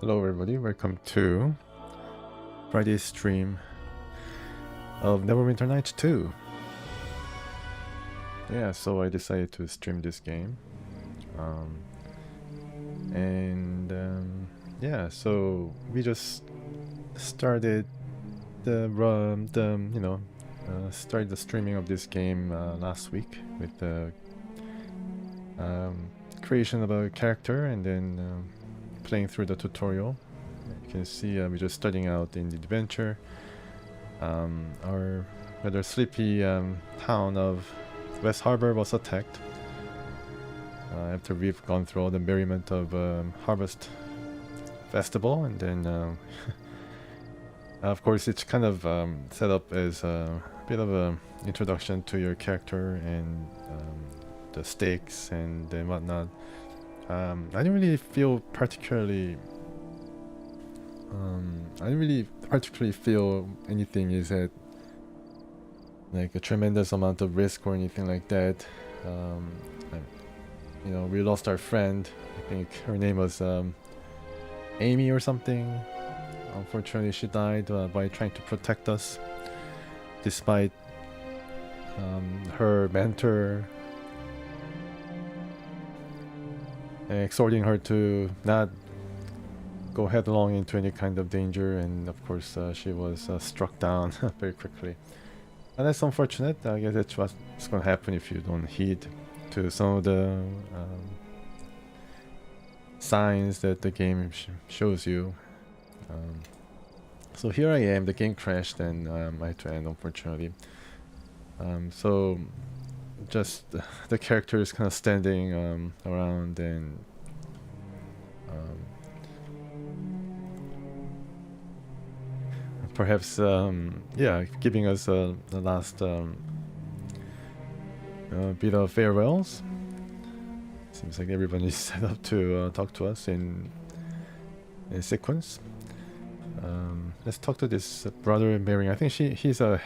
Hello everybody, welcome to Friday's stream of Neverwinter Night 2. Yeah, so I decided to stream this game. Yeah, so we just started started the streaming of this game last week with the creation of a character and then playing through the tutorial. You can see we're just starting out in the adventure. Our rather sleepy town of West Harbor was attacked after we've gone through all the merriment of Harvest Festival, and then of course it's kind of set up as a bit of an introduction to your character and the stakes and whatnot. I didn't really feel particularly feel anything is at like a tremendous amount of risk or anything like that. We lost our friend. I think her name was Amy or something. Unfortunately, she died by trying to protect us, despite her mentor exhorting her to not go headlong into any kind of danger, and of course she was struck down very quickly. And that's unfortunate. I guess that's what's going to happen if you don't heed to some of the signs that the game shows you. So here I am, the game crashed and I had to end, unfortunately. So just the character is kind of standing around and perhaps giving us the last bit of farewells. Seems like everyone is set up to talk to us in sequence. Let's talk to this brother Mary. I think he's a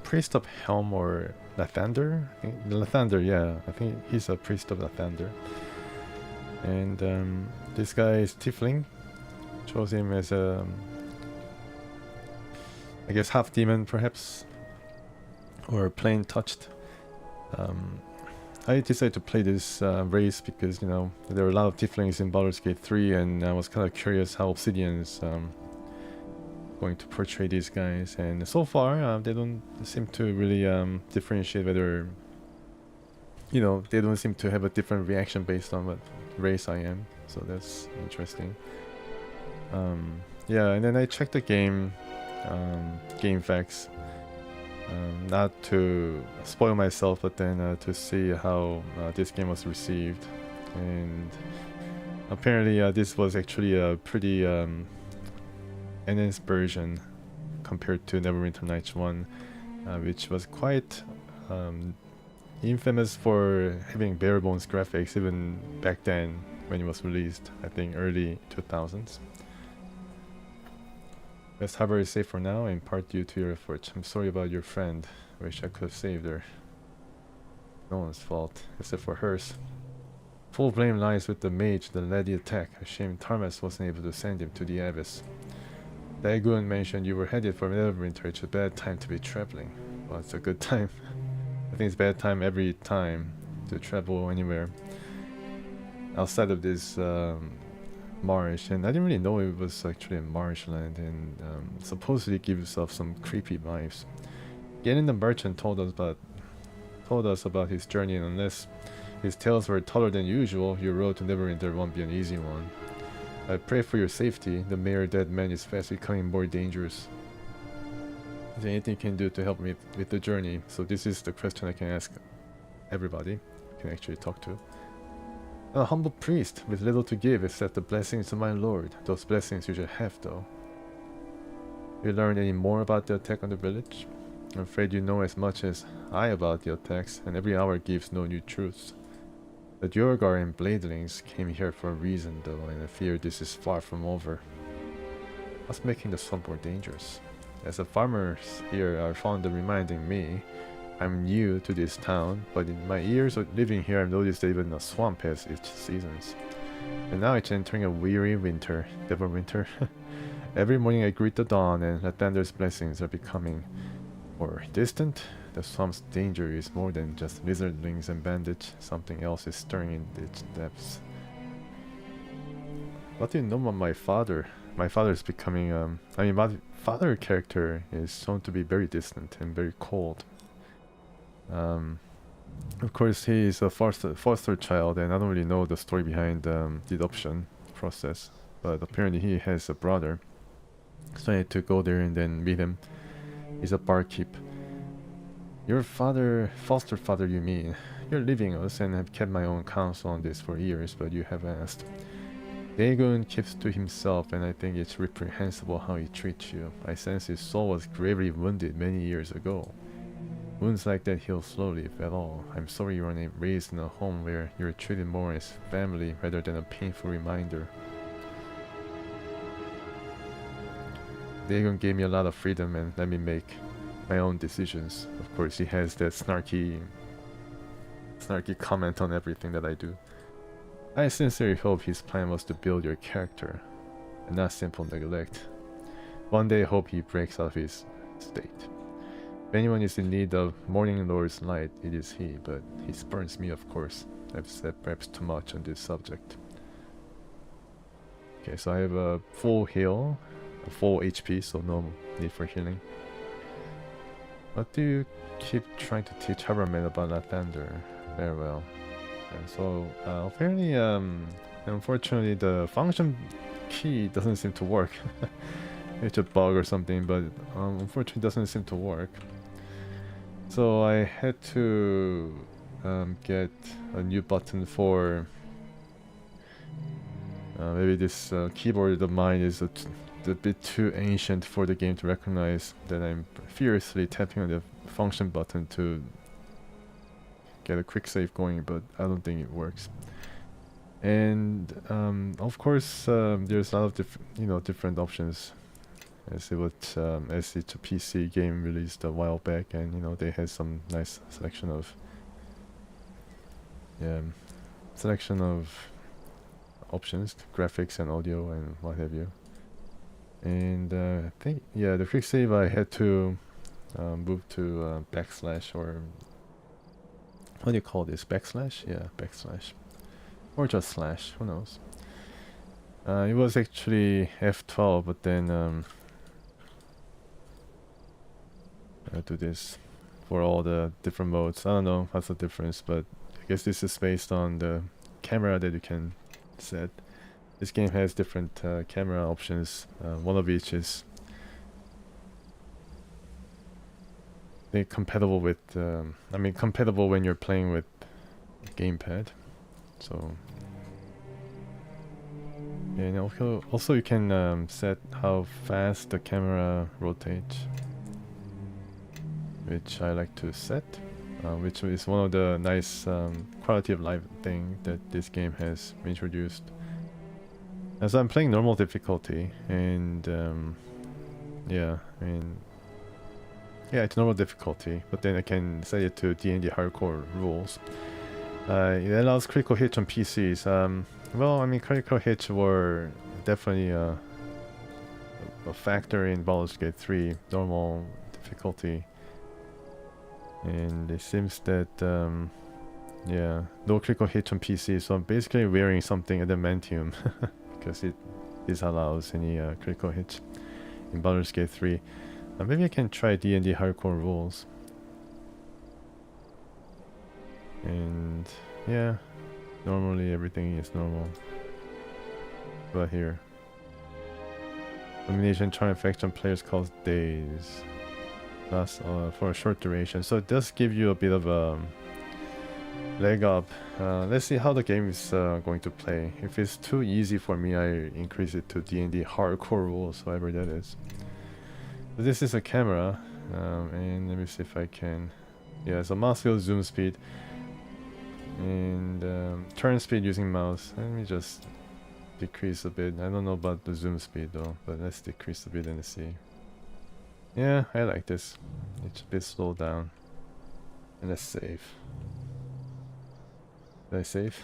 priest of Helm or Lathander. Lathander, yeah. I think he's a priest of Lathander. And this guy is Tiefling. Chose him as a, I guess, half demon perhaps, or plain touched. I decided to play this race because there were a lot of Tieflings in Baldur's Gate 3, and I was kind of curious how Obsidian is going to portray these guys. And so far, they don't seem to really differentiate whether they don't seem to have a different reaction based on what race I am. So that's interesting. Yeah, and then I checked the game facts. Not to spoil myself, but then to see how this game was received. And apparently this was actually a pretty enhanced version compared to Neverwinter Nights 1, which was quite infamous for having bare bones graphics even back then when it was released, I think early 2000s. West Harbor is safe for now, in part due to your efforts. I'm sorry about your friend. Wish I could have saved her. No one's fault, except for hers. Full blame lies with the mage that led the attack. A shame Tarmas wasn't able to send him to the abyss. Daegun mentioned you were headed for Neverwinter. It's a bad time to be traveling. Well, it's a good time. I think it's a bad time every time to travel anywhere outside of this marsh, and I didn't really know it was actually a marshland, and supposedly gives off some creepy vibes. Getting the merchant told us about his journey, and unless his tales were taller than usual, your road to Neverwinter won't be an easy one. I pray for your safety. The mayor dead man is fast becoming more dangerous. Is there anything you can do to help me with the journey? So this is the question I can ask everybody I can actually talk to. A humble priest with little to give except the blessings of my lord. Those blessings you should have, though. You learned any more about the attack on the village? I'm afraid you know as much as I about the attacks, and every hour gives no new truths. The Duergar and Bladelings came here for a reason, though, and I fear this is far from over. What's making the swamp more dangerous? As the farmers here are fond of reminding me, I'm new to this town, but in my years of living here I've noticed that even a swamp has its seasons. And now it's entering a weary winter, Neverwinter. Every morning I greet the dawn, and Lathander's blessings are becoming more distant. The swamp's danger is more than just lizardlings and bandits. Something else is stirring in its depths. What do you know about my father? My father is becoming, my father character is shown to be very distant and very cold. Of course, he is a foster child, and I don't really know the story behind the adoption process. But apparently he has a brother. So I had to go there and then meet him. He's a barkeep. Your father, foster father you mean? You're leaving us, and I've kept my own counsel on this for years, but you have asked. Dagon keeps to himself, and I think it's reprehensible how he treats you. I sense his soul was gravely wounded many years ago. Wounds like that heal slowly, if at all. I'm sorry you were raised in a home where you're treated more as family rather than a painful reminder. Dagon gave me a lot of freedom and let me make my own decisions. Of course, he has that snarky comment on everything that I do. I sincerely hope his plan was to build your character, and not simple neglect. One day I hope he breaks out of his state. If anyone is in need of Morning Lord's light, it is he, but he spurns me, of course. I've said perhaps too much on this subject. Okay, so I have a full heal, a full HP, so no need for healing. What do you keep trying to teach Harberman about Lathander? Very well. And so apparently, unfortunately, the function key doesn't seem to work. It's a bug or something, but unfortunately, it doesn't seem to work. So I had to get a new button for. Maybe this keyboard of mine is a bit too ancient for the game to recognize that I'm furiously tapping on the function button to get a quick save going, but I don't think it works. And of course, there's a lot of different options, as it's a PC game released a while back, and they had some nice selection of options, graphics and audio and what have you. And I think the quick save I had to move to backslash, or what do you call this? Backslash? Yeah, backslash. Or just slash, who knows. It was actually F12, but then I do this for all the different modes. I don't know what's the difference, but I guess this is based on the camera that you can set. This game has different camera options, one of which is compatible with, compatible when you're playing with gamepad. So, and also you can set how fast the camera rotates, which I like to set, which is one of the nice quality of life thing that this game has introduced. As I'm playing normal difficulty, and it's normal difficulty, but then I can set it to D&D hardcore rules. It allows critical hits on PCs. Critical hits were definitely a factor in Baldur's Gate 3 normal difficulty, and it seems that no critical hits on PC, so I'm basically wearing something adamantium because it disallows any critical hits in Baldur's Gate 3. Maybe I can try D&D hardcore rules. And yeah, normally everything is normal. But here, domination charm effect on players cause days. Lasts for a short duration, so it does give you a bit of a leg up. Let's see how the game is going to play. If it's too easy for me, I increase it to D&D hardcore rules, whatever that is. So this is a camera, and let me see if I can. Yeah, so mouse wheel zoom speed and turn speed using mouse. Let me just decrease a bit. I don't know about the zoom speed though, but let's decrease a bit and see. Yeah, I like this. It's a bit slowed down. And let's save. Did I save?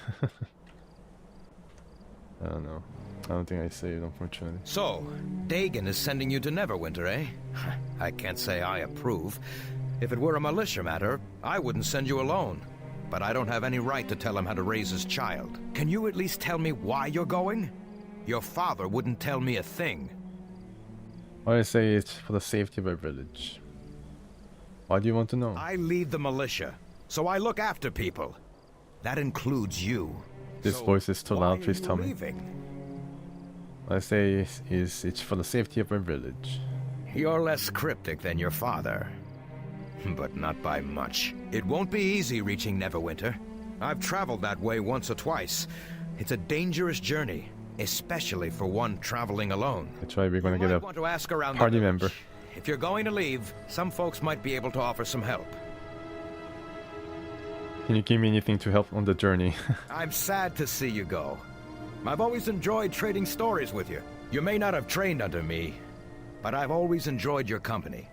I don't know. I don't think I saved, unfortunately. So, Dagon is sending you to Neverwinter, eh? I can't say I approve. If it were a militia matter, I wouldn't send you alone. But I don't have any right to tell him how to raise his child. Can you at least tell me why you're going? Your father wouldn't tell me a thing. I say it's for the safety of our village. Why do you want to know? I lead the militia, so I look after people. That includes you. This voice is too loud, please tell me. I say it's for the safety of our village. You're less cryptic than your father. But not by much. It won't be easy reaching Neverwinter. I've traveled that way once or twice. It's a dangerous journey, especially for one traveling alone. That's why we're gonna get a party member. If you're going to leave, some folks might be able to offer some help. Can you give me anything to help on the journey? I'm sad to see you go. I've always enjoyed trading stories with you. You may not have trained under me, but I've always enjoyed your company.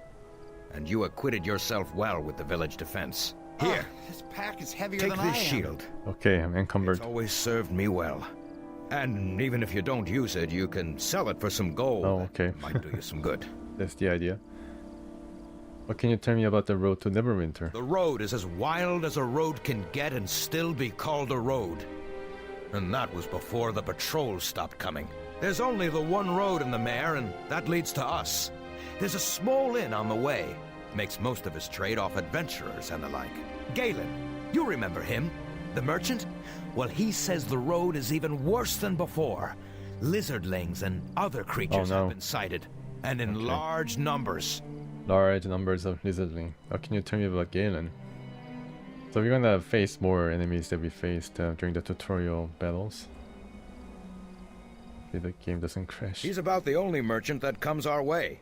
And you acquitted yourself well with the village defense. Here, this pack is heavier than I am. take this shield. Okay, I'm encumbered. It's always served me well. And even if you don't use it, you can sell it for some gold. Oh, okay. That might do you some good. That's the idea. What can you tell me about the road to Neverwinter? The road is as wild as a road can get and still be called a road. And that was before the patrols stopped coming. There's only the one road in the mare, and that leads to us. There's a small inn on the way. Makes most of his trade off adventurers and the like. Galen, you remember him? The merchant? Well, he says the road is even worse than before. Lizardlings and other creatures have been sighted, and in large numbers. Large numbers of lizardling. What can you tell me about Galen? So we're gonna face more enemies that we faced during the tutorial battles. Hopefully the game doesn't crash. He's about the only merchant that comes our way.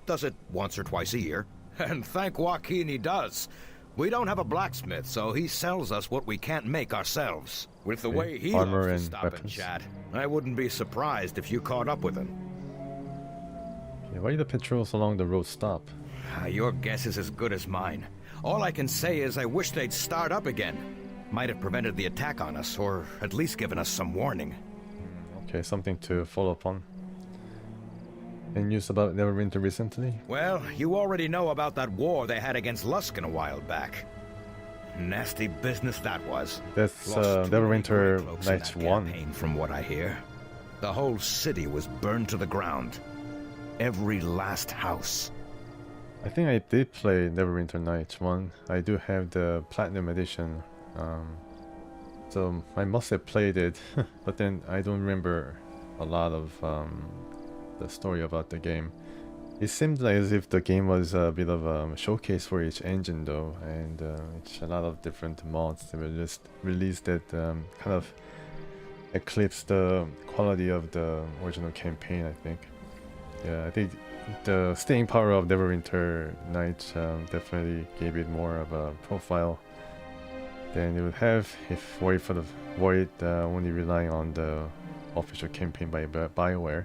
Does it once or twice a year. And thank Joaquin he does. We don't have a blacksmith, so he sells us what we can't make ourselves. With the way he armor loves to and stop weapons. and chat, I wouldn't be surprised if you caught up with him. Okay, why do the patrols along the road stop? Your guess is as good as mine. All I can say is I wish they'd start up again. Might have prevented the attack on us, or at least given us some warning. Okay, something to follow up on. Any news about Neverwinter recently? Well, you already know about that war they had against Luskan a while back. Nasty business that was. That's Lost Neverwinter close in Nights that 1. campaign, from what I hear. The whole city was burned to the ground. Every last house. I think I did play Neverwinter Nights 1. I do have the Platinum Edition. So I must have played it, but then I don't remember a lot of the story about the game. It seemed like as if the game was a bit of a showcase for each engine though, and it's a lot of different mods that were just released that kind of eclipsed the quality of the original campaign, I think. Yeah, I think the staying power of Neverwinter Nights definitely gave it more of a profile than it would have if Void only relying on the official campaign by BioWare.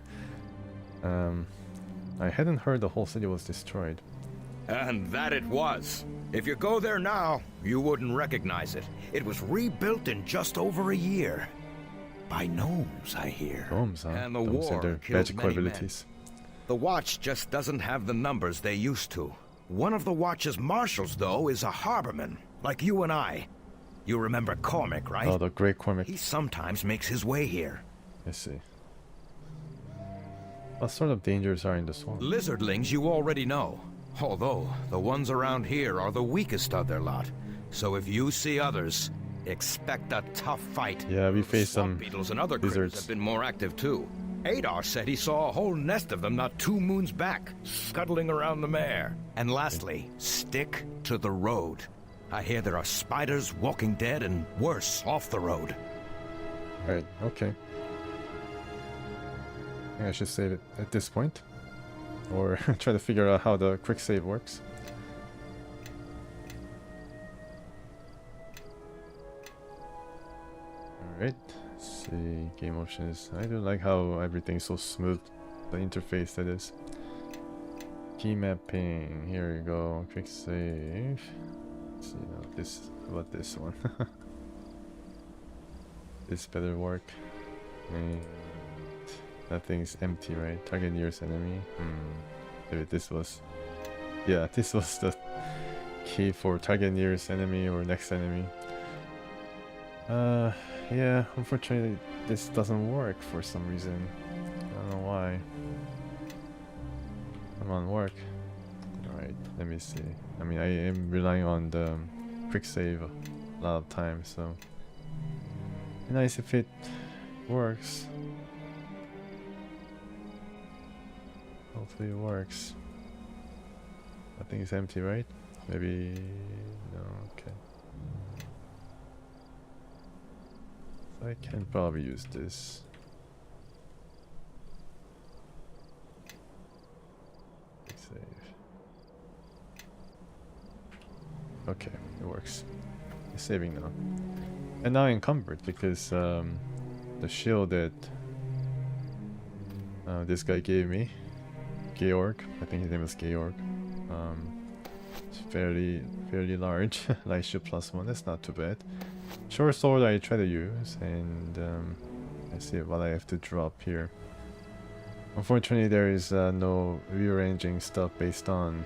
I hadn't heard the whole city was destroyed. And that it was. If you go there now, you wouldn't recognize it. It was rebuilt in just over a year. By gnomes, I hear. Gnomes, huh? And the Gnomes war and their killed magical many men. abilities. The Watch just doesn't have the numbers they used to. One of the Watch's marshals, though, is a harborman, like you and I. You remember Cormac, right? Oh, the Great Cormac. He sometimes makes his way here. I see. What sort of dangers are in the swamp? Lizardlings you already know. Although, the ones around here are the weakest of their lot. So if you see others, expect a tough fight. Yeah, we faced Swamp some beetles and other critters lizards. have been more active too. Adar said he saw a whole nest of them not 2 moons back, scuttling around the mare. And lastly, stick to the road. I hear there are spiders, walking dead, and worse, off the road. Right, okay. I think I should save it at this point. Or try to figure out how the quick save works. Alright, let's see, game options. I do like how everything's so smooth, the interface that is. Key mapping, here we go, quick save. Let's see now, this, how about this one? This better work. And That thing's empty, right? Target nearest enemy. Maybe this was... Yeah, this was the key for target nearest enemy or next enemy. Yeah, unfortunately this doesn't work for some reason. I don't know why. Come on, work. Alright, let me see. I mean, I am relying on the quick save a lot of times, so... Nice if it works. Hopefully it works. I think it's empty, right? Maybe... no, okay. I can probably use this. Save. Okay, it works. It's saving now. And now encumbered because the shield that this guy gave me, Georg, I think his name is Georg. It's fairly large. Light shield +1, that's not too bad. Short sword I try to use, and let's see what I have to drop here. Unfortunately, there is no rearranging stuff based on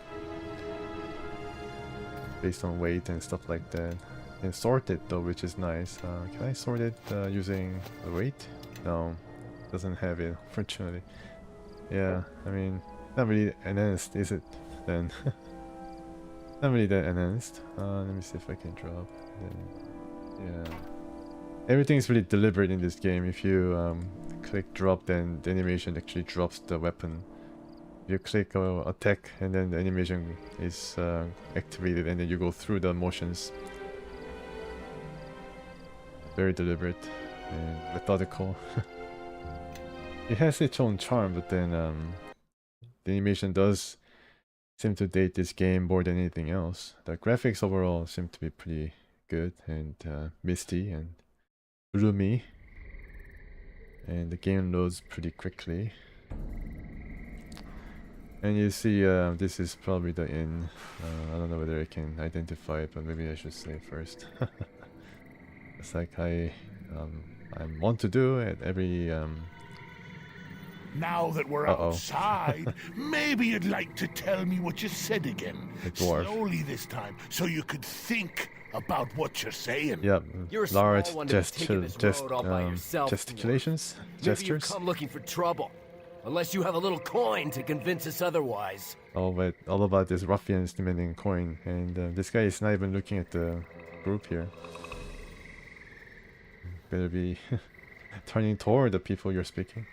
weight and stuff like that. And sort it though, which is nice. Can I sort it using the weight? No, doesn't have it, unfortunately. Yeah, I mean, not really enhanced, is it? Then not really that enhanced. Let me see if I can drop. Yeah, everything's really deliberate in this game. If you click drop, then the animation actually drops the weapon. You click attack, and then the animation is activated, and then you go through the motions. Very deliberate and methodical. It has its own charm, but then the animation does seem to date this game more than anything else. The graphics overall seem to be pretty good and misty and gloomy, and the game loads pretty quickly. And you see, this is probably the inn. I don't know whether I can identify it, but maybe I should say first. It's like I want to do at every Now that we're outside, maybe you'd like to tell me what you said again. Slowly this time, so you could think about what you're saying. Yep, You're large gesticulations, gestures. Maybe you come looking for trouble, unless you have a little coin to convince us otherwise. Oh, but all about these ruffians demanding coin, and this guy is not even looking at the group here. Better be turning toward the people you're speaking.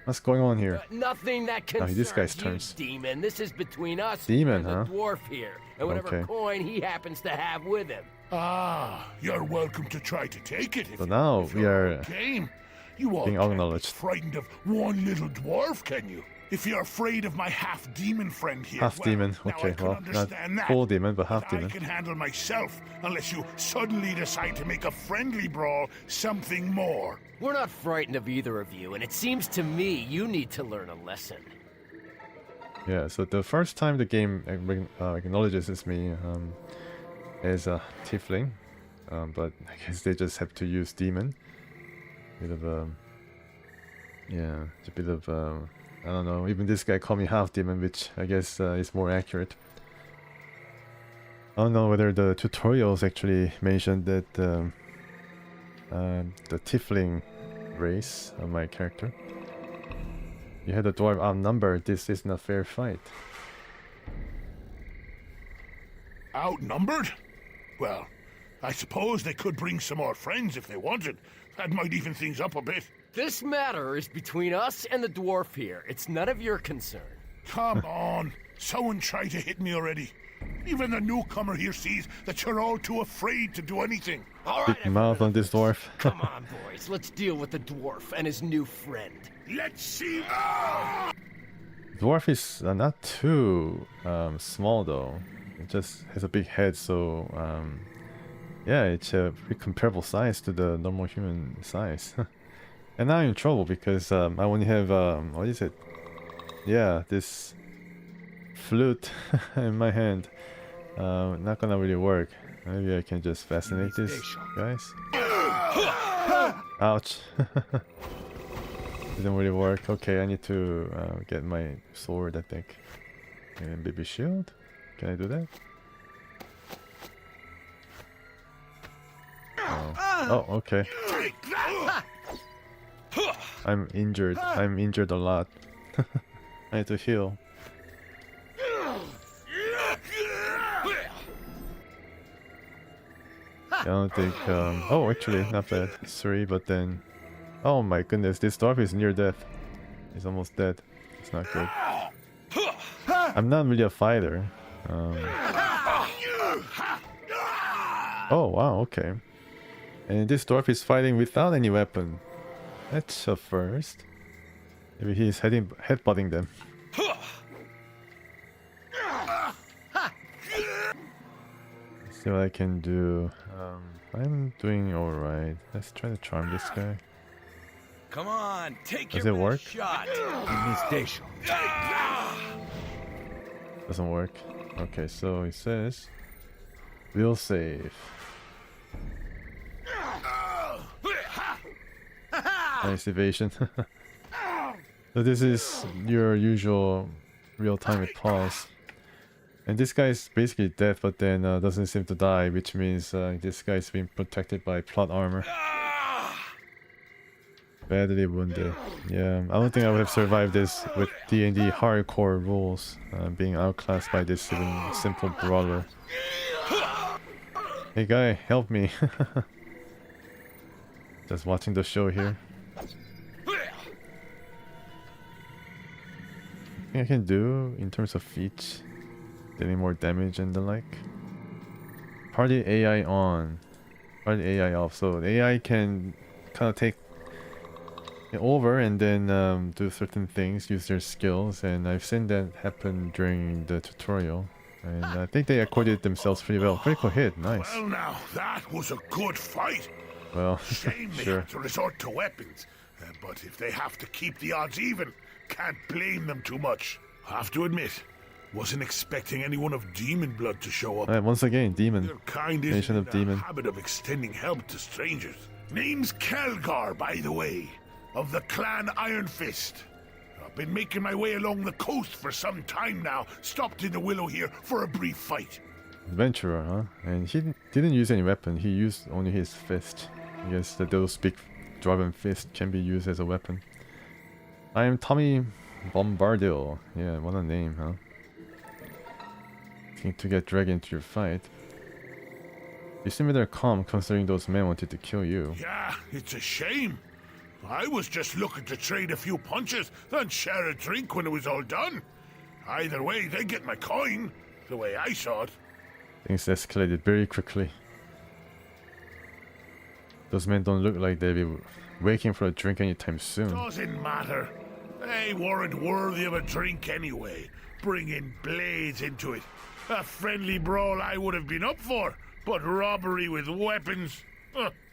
What's going on here? Nothing that concerns this guy's you, turns. Demon. This is between us Demon, and huh? the dwarf here, and whatever coin he happens to have with him. Ah, you're welcome to try to take it. So now we are game. You all being can't acknowledged. be frightened of one little dwarf, can you? If you're afraid of my half-demon friend here, Half demon, now I okay, can well, not understand that. full demon, but half I demon. can handle myself, unless you suddenly decide to make a friendly brawl something more. We're not frightened of either of you, and it seems to me you need to learn a lesson. Yeah, so the first time the game acknowledges me as a tiefling, but I guess they just have to use demon. Bit of a... yeah, it's a bit of I don't know, even this guy called me half demon, which I guess is more accurate. I don't know whether the tutorials actually mentioned that the tiefling race of my character. You had the dwarf outnumbered, this isn't a fair fight. Outnumbered? Well, I suppose they could bring some more friends if they wanted. That might even things up a bit. This matter is between us and the dwarf here. It's none of your concern. Come on. Someone tried to hit me already. Even the newcomer here sees that you're all too afraid to do anything. All right, Big mouth on this dwarf. Come on, boys. Let's deal with the dwarf and his new friend. Let's see. Dwarf is not too small though. It just has a big head, so yeah, it's a pretty comparable size to the normal human size. And now I'm in trouble because I only have what is it? Yeah, this flute in my hand. Not gonna really work. Maybe I can just fascinate this guys. Ouch. Didn't really work. Okay, I need to get my sword, I think. And baby shield? Can I do that? Oh, okay. I'm injured. I'm injured a lot. I need to heal. I don't think, oh, actually, not bad. 3, but then... Oh my goodness, this dwarf is near death. He's almost dead. It's not good. I'm not really a fighter. Oh, wow, okay. And this dwarf is fighting without any weapon. That's a first. Maybe he's headbutting them. See what I can do. I'm doing alright. Let's try to charm this guy. Come on, take Does your it work? shot. Doesn't work. Okay, so it says we'll save. Nice evasion. So this is your usual real-time pause. And this guy is basically dead, but then doesn't seem to die, which means this guy is being protected by plot armor. Badly wounded. Yeah, I don't think I would have survived this with D&D hardcore rules, being outclassed by this even simple brawler. Hey guy, help me. Just watching the show here. Anything I can do in terms of feats? Getting more damage and the like. Party AI on. Party AI off. So the AI can kind of take it over and then do certain things, use their skills, and I've seen that happen during the tutorial. And I think they accorded themselves pretty well. Critical hit, nice. Well now, that was a good fight. Well, Shame they sure. had to resort to weapons. But if they have to keep the odds even, can't blame them too much. Have to admit, wasn't expecting anyone of demon blood to show up. Alright, once again, demon. Their kind Nation isn't of in demon. the habit of extending help to strangers. Name's Kelgar, by the way, of the clan Iron Fist. I've been making my way along the coast for some time now. Stopped in the Willow here for a brief fight. Adventurer, huh? And he didn't use any weapon, he used only his fist. I guess that those big dwarven fists can be used as a weapon. I am Tommy Bombardil. Yeah, what a name, huh? Think to get dragged into your fight. You seem rather calm considering those men wanted to kill you. Yeah, it's a shame. I was just looking to trade a few punches, then share a drink when it was all done. Either way, they get my coin, the way I saw it. Things escalated very quickly. Those men don't look like they'll be waiting for a drink anytime soon. Doesn't matter. They weren't worthy of a drink anyway. Bringing blades into it. A friendly brawl I would have been up for, but robbery with weapons.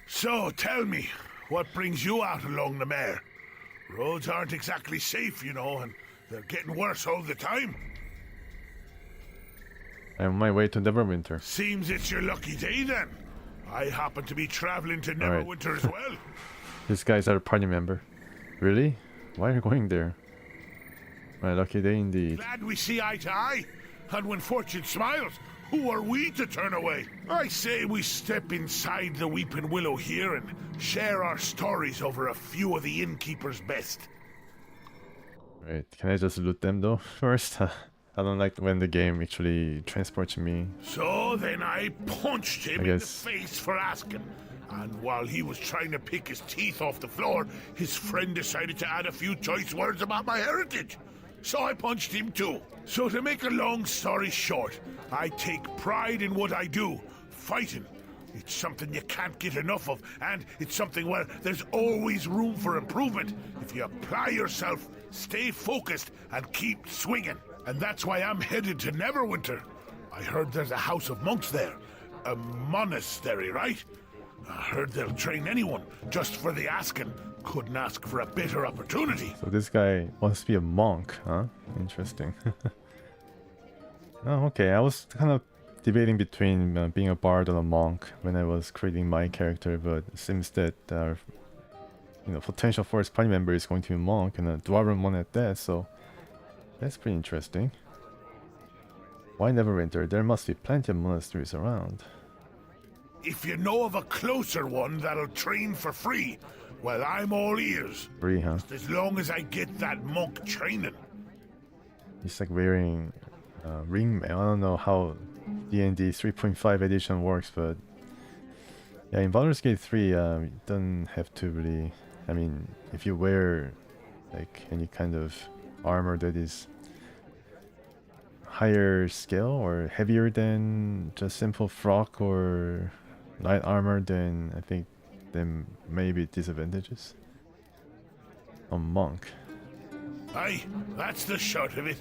So, tell me, what brings you out along the mare? Roads aren't exactly safe, you know, and they're getting worse all the time. I'm on my way to Neverwinter. Seems it's your lucky day then. I happen to be traveling to Neverwinter as well. This guy's our party member. Really? Why are you going there? My lucky day indeed. Glad we see eye to eye. And when fortune smiles, who are we to turn away? I say we step inside the Weeping Willow here and share our stories over a few of the innkeeper's best. Right, can I just loot them though first? I don't like when the game actually transports me. So then I punched him I in the guess. face for asking. And while he was trying to pick his teeth off the floor, his friend decided to add a few choice words about my heritage. So I punched him too. So to make a long story short, I take pride in what I do, fighting. It's something you can't get enough of, and it's something where there's always room for improvement if you apply yourself, stay focused, and keep swinging. And that's why I'm headed to Neverwinter. I heard there's a house of monks there. A monastery, right? I heard they'll train anyone, just for the asking. Couldn't ask for a better opportunity. So this guy wants to be a monk, huh? Interesting. Oh, okay. I was kind of debating between being a bard or a monk when I was creating my character, but it seems that potential first party member is going to be monk and a dwarven one at that, so that's pretty interesting. Why Neverwinter? There must be plenty of monasteries around. If you know of a closer one that'll train for free, well, I'm all ears. Free, huh? As long as I get that monk training. He's like wearing ring mail. I don't know how D&D 3.5 edition works, but yeah, in Baldur's Gate 3, you don't have to really. I mean, if you wear like any kind of armor that is higher scale or heavier than just simple frock or light armor, then I think there may be disadvantages. A monk. Aye, that's the short of it.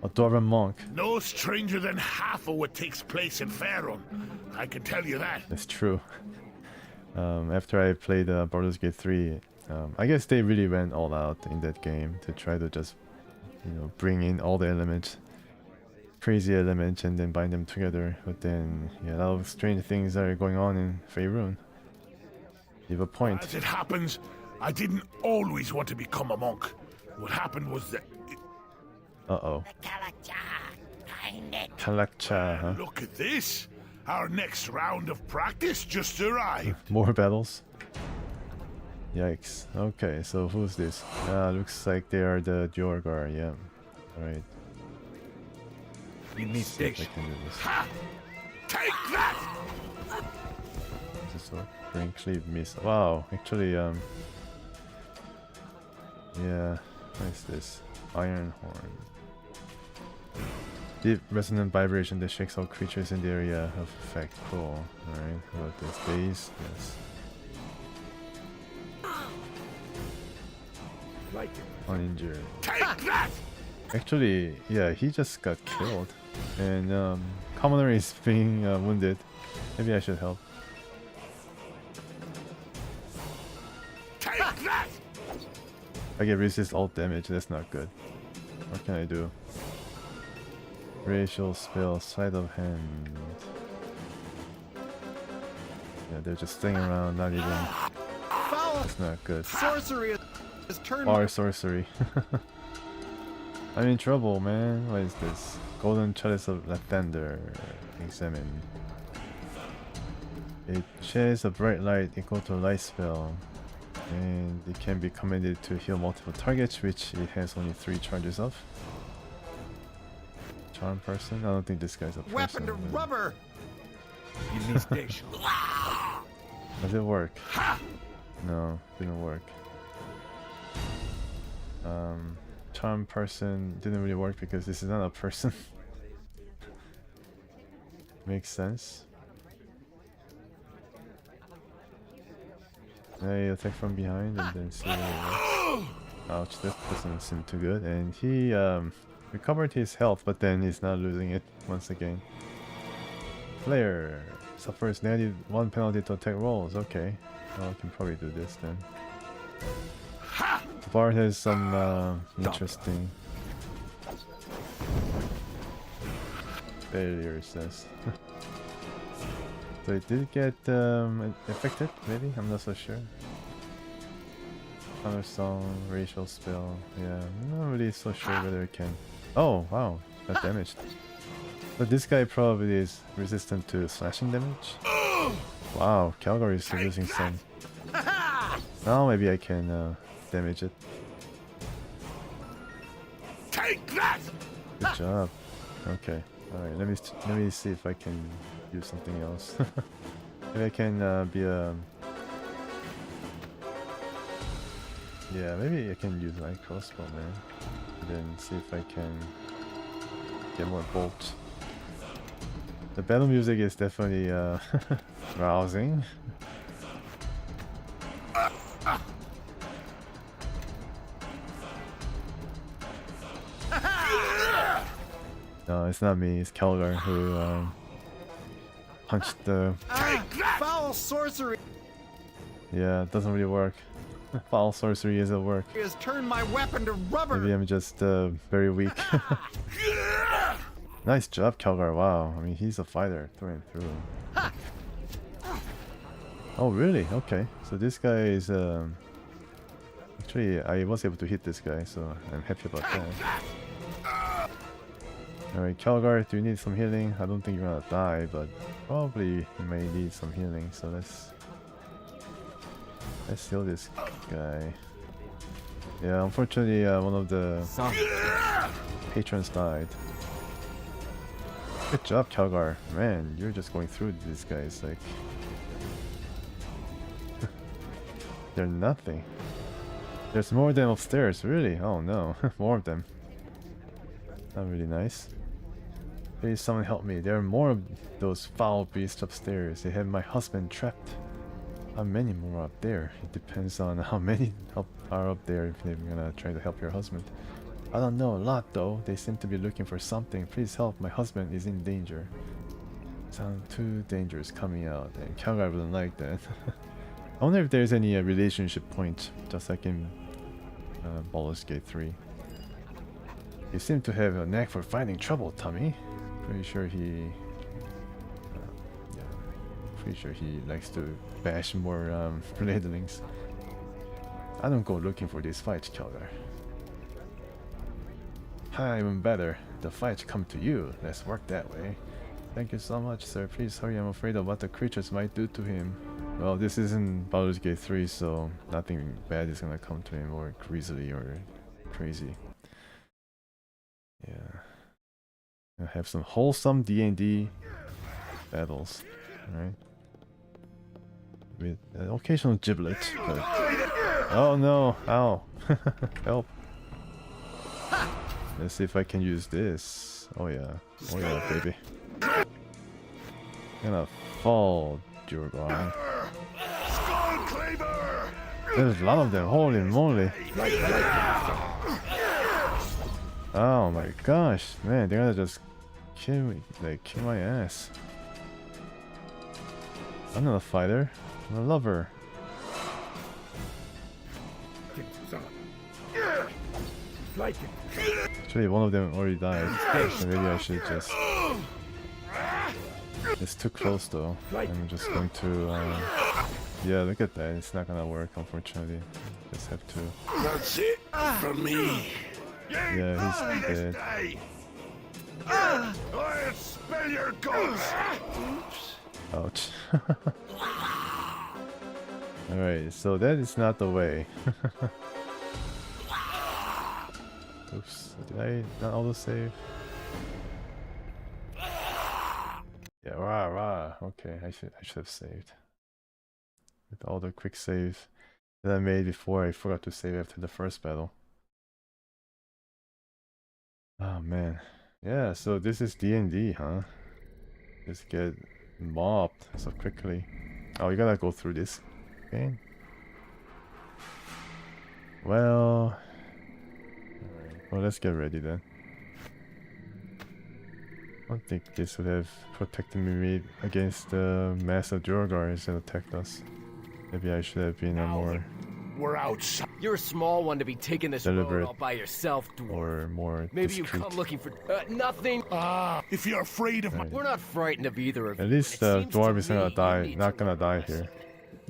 A dwarven monk. No stranger than half of what takes place in Faerun. I can tell you that. That's true. After I played Baldur's Gate 3, I guess they really went all out in that game to try to just, bring in all the elements, crazy elements, and then bind them together. But then, yeah, a lot of strange things are going on in Faerun. You have a point. As it happens, I didn't always want to become a monk. What happened was that... Uh-oh. Kalakcha, huh? Look at this. Our next round of practice just arrived. More battles? Yikes. Okay, so who's this? Looks like they are the Jorgar, yeah. Alright. You need See if I station. can do this. Ha! Take that! This is what bring cleave miss. Wow, actually, yeah. What is this? Iron horn. Deep resonant vibration that shakes all creatures in the area of effect. Cool. Alright, how about this? Daze? Yes. Uninjured. Take that! Actually, yeah, he just got killed. And Commoner is being wounded. Maybe I should help. Take that! I get resist all damage, that's not good. What can I do? Racial spell, sleight of hand. Yeah, they're just staying around, not even. That's not good. Sorcery is turned. Bar sorcery. I'm in trouble, man. What is this? Golden Chalice of Lathander. Examine. It shares a bright light equal to a light spell. And it can be commanded to heal multiple targets, which it has only 3 charges of. Charm person? I don't think this guy's a person. Weapon to but- rubber. You need station. Does it work? No, didn't work. Charm person didn't really work because this is not a person. Makes sense. I attack from behind and then see what it works. Ouch, that doesn't seem too good. And he recovered his health, but then he's not losing it once again. Player suffers -1 penalty to attack rolls. Okay, well, I can probably do this then. The bard has some interesting failures, says. So it did get affected, maybe? I'm not so sure. Counter song, racial spell. Yeah, I'm not really so sure whether it can. Oh, wow, got damaged. But this guy probably is resistant to slashing damage. Wow, Calgary is using some. Now maybe I can damage it. Take that! Good job. Okay. Alright, let me see if I can do something else. Maybe I can be a... Yeah, maybe I can use my crossbow, man. And then see if I can get more bolts. The battle music is definitely rousing. No, it's not me, it's Kelgar who punched the... Foul sorcery Yeah, it doesn't really work. Foul sorcery isn't work. has turned my weapon to rubber. Maybe I'm just very weak. Nice job, Kelgar. Wow. I mean, he's a fighter through and through. Oh really? Okay. So this guy is actually I was able to hit this guy, so I'm happy about that. Alright, Calgar, do you need some healing? I don't think you're gonna die, but probably you may need some healing, so let's heal this guy. Yeah, unfortunately one of the patrons died. Good job, Calgar. Man, you're just going through these guys like they're nothing. There's more of them upstairs, really? Oh no, more of them. Not really nice. Please someone help me. There are more of those foul beasts upstairs. They have my husband trapped. How many more up there? It depends on how many are up there if they're gonna try to help your husband. I don't know, a lot though. They seem to be looking for something. Please help, my husband is in danger. Sound too dangerous coming out, and Calgar wouldn't like that. I wonder if there's any relationship point, just like in Baldur's Gate 3. You seem to have a knack for finding trouble, Tommy. Pretty sure he... pretty sure he likes to bash more bladlings. I don't go looking for these fights, Calgar. Hi, even better. The fights come to you. Let's work that way. Thank you so much, sir. Please hurry. I'm afraid of what the creatures might do to him. Well, this isn't Baldur's Gate 3, so nothing bad is gonna come to him, or grisly, or crazy. Yeah. I have some wholesome D&D battles, right? With an occasional giblet, but... Oh no! Ow! Help! Let's see if I can use this. Oh yeah. Oh yeah, baby. Gonna fall, Jurgon. There's a lot of them, holy moly. Oh my gosh, man, they're gonna just kill me, like kill my ass. I'm not a fighter, I'm a lover. Actually, one of them already died, so maybe I should just... It's too close though. I'm just going to... Yeah, look at that, it's not gonna work unfortunately. Just have to... That's it for me. Yeah, he's dead. I'll spell your guts. Ouch. Alright, so that is not the way. Oops, did I not auto-save? Yeah, rah. Okay, I should have saved. With all the quick saves that I made before, I forgot to save after the first battle. Oh man. Yeah, so this is D&D, huh? Just get mobbed so quickly. Oh, you gotta go through this. Okay. Well... Well, let's get ready then. I don't think this would have protected me against the mass of Durgars that attacked us. Maybe I should have been a more... We're outside. You're a small one to be taking this road deliberate all by yourself, dwarf. or more Maybe discreet. you come looking for nothing. If you're afraid of my... We're not frightened of either of you. At least and it the seems to dwarf is me gonna you die, need not to gonna learn die a lesson. here.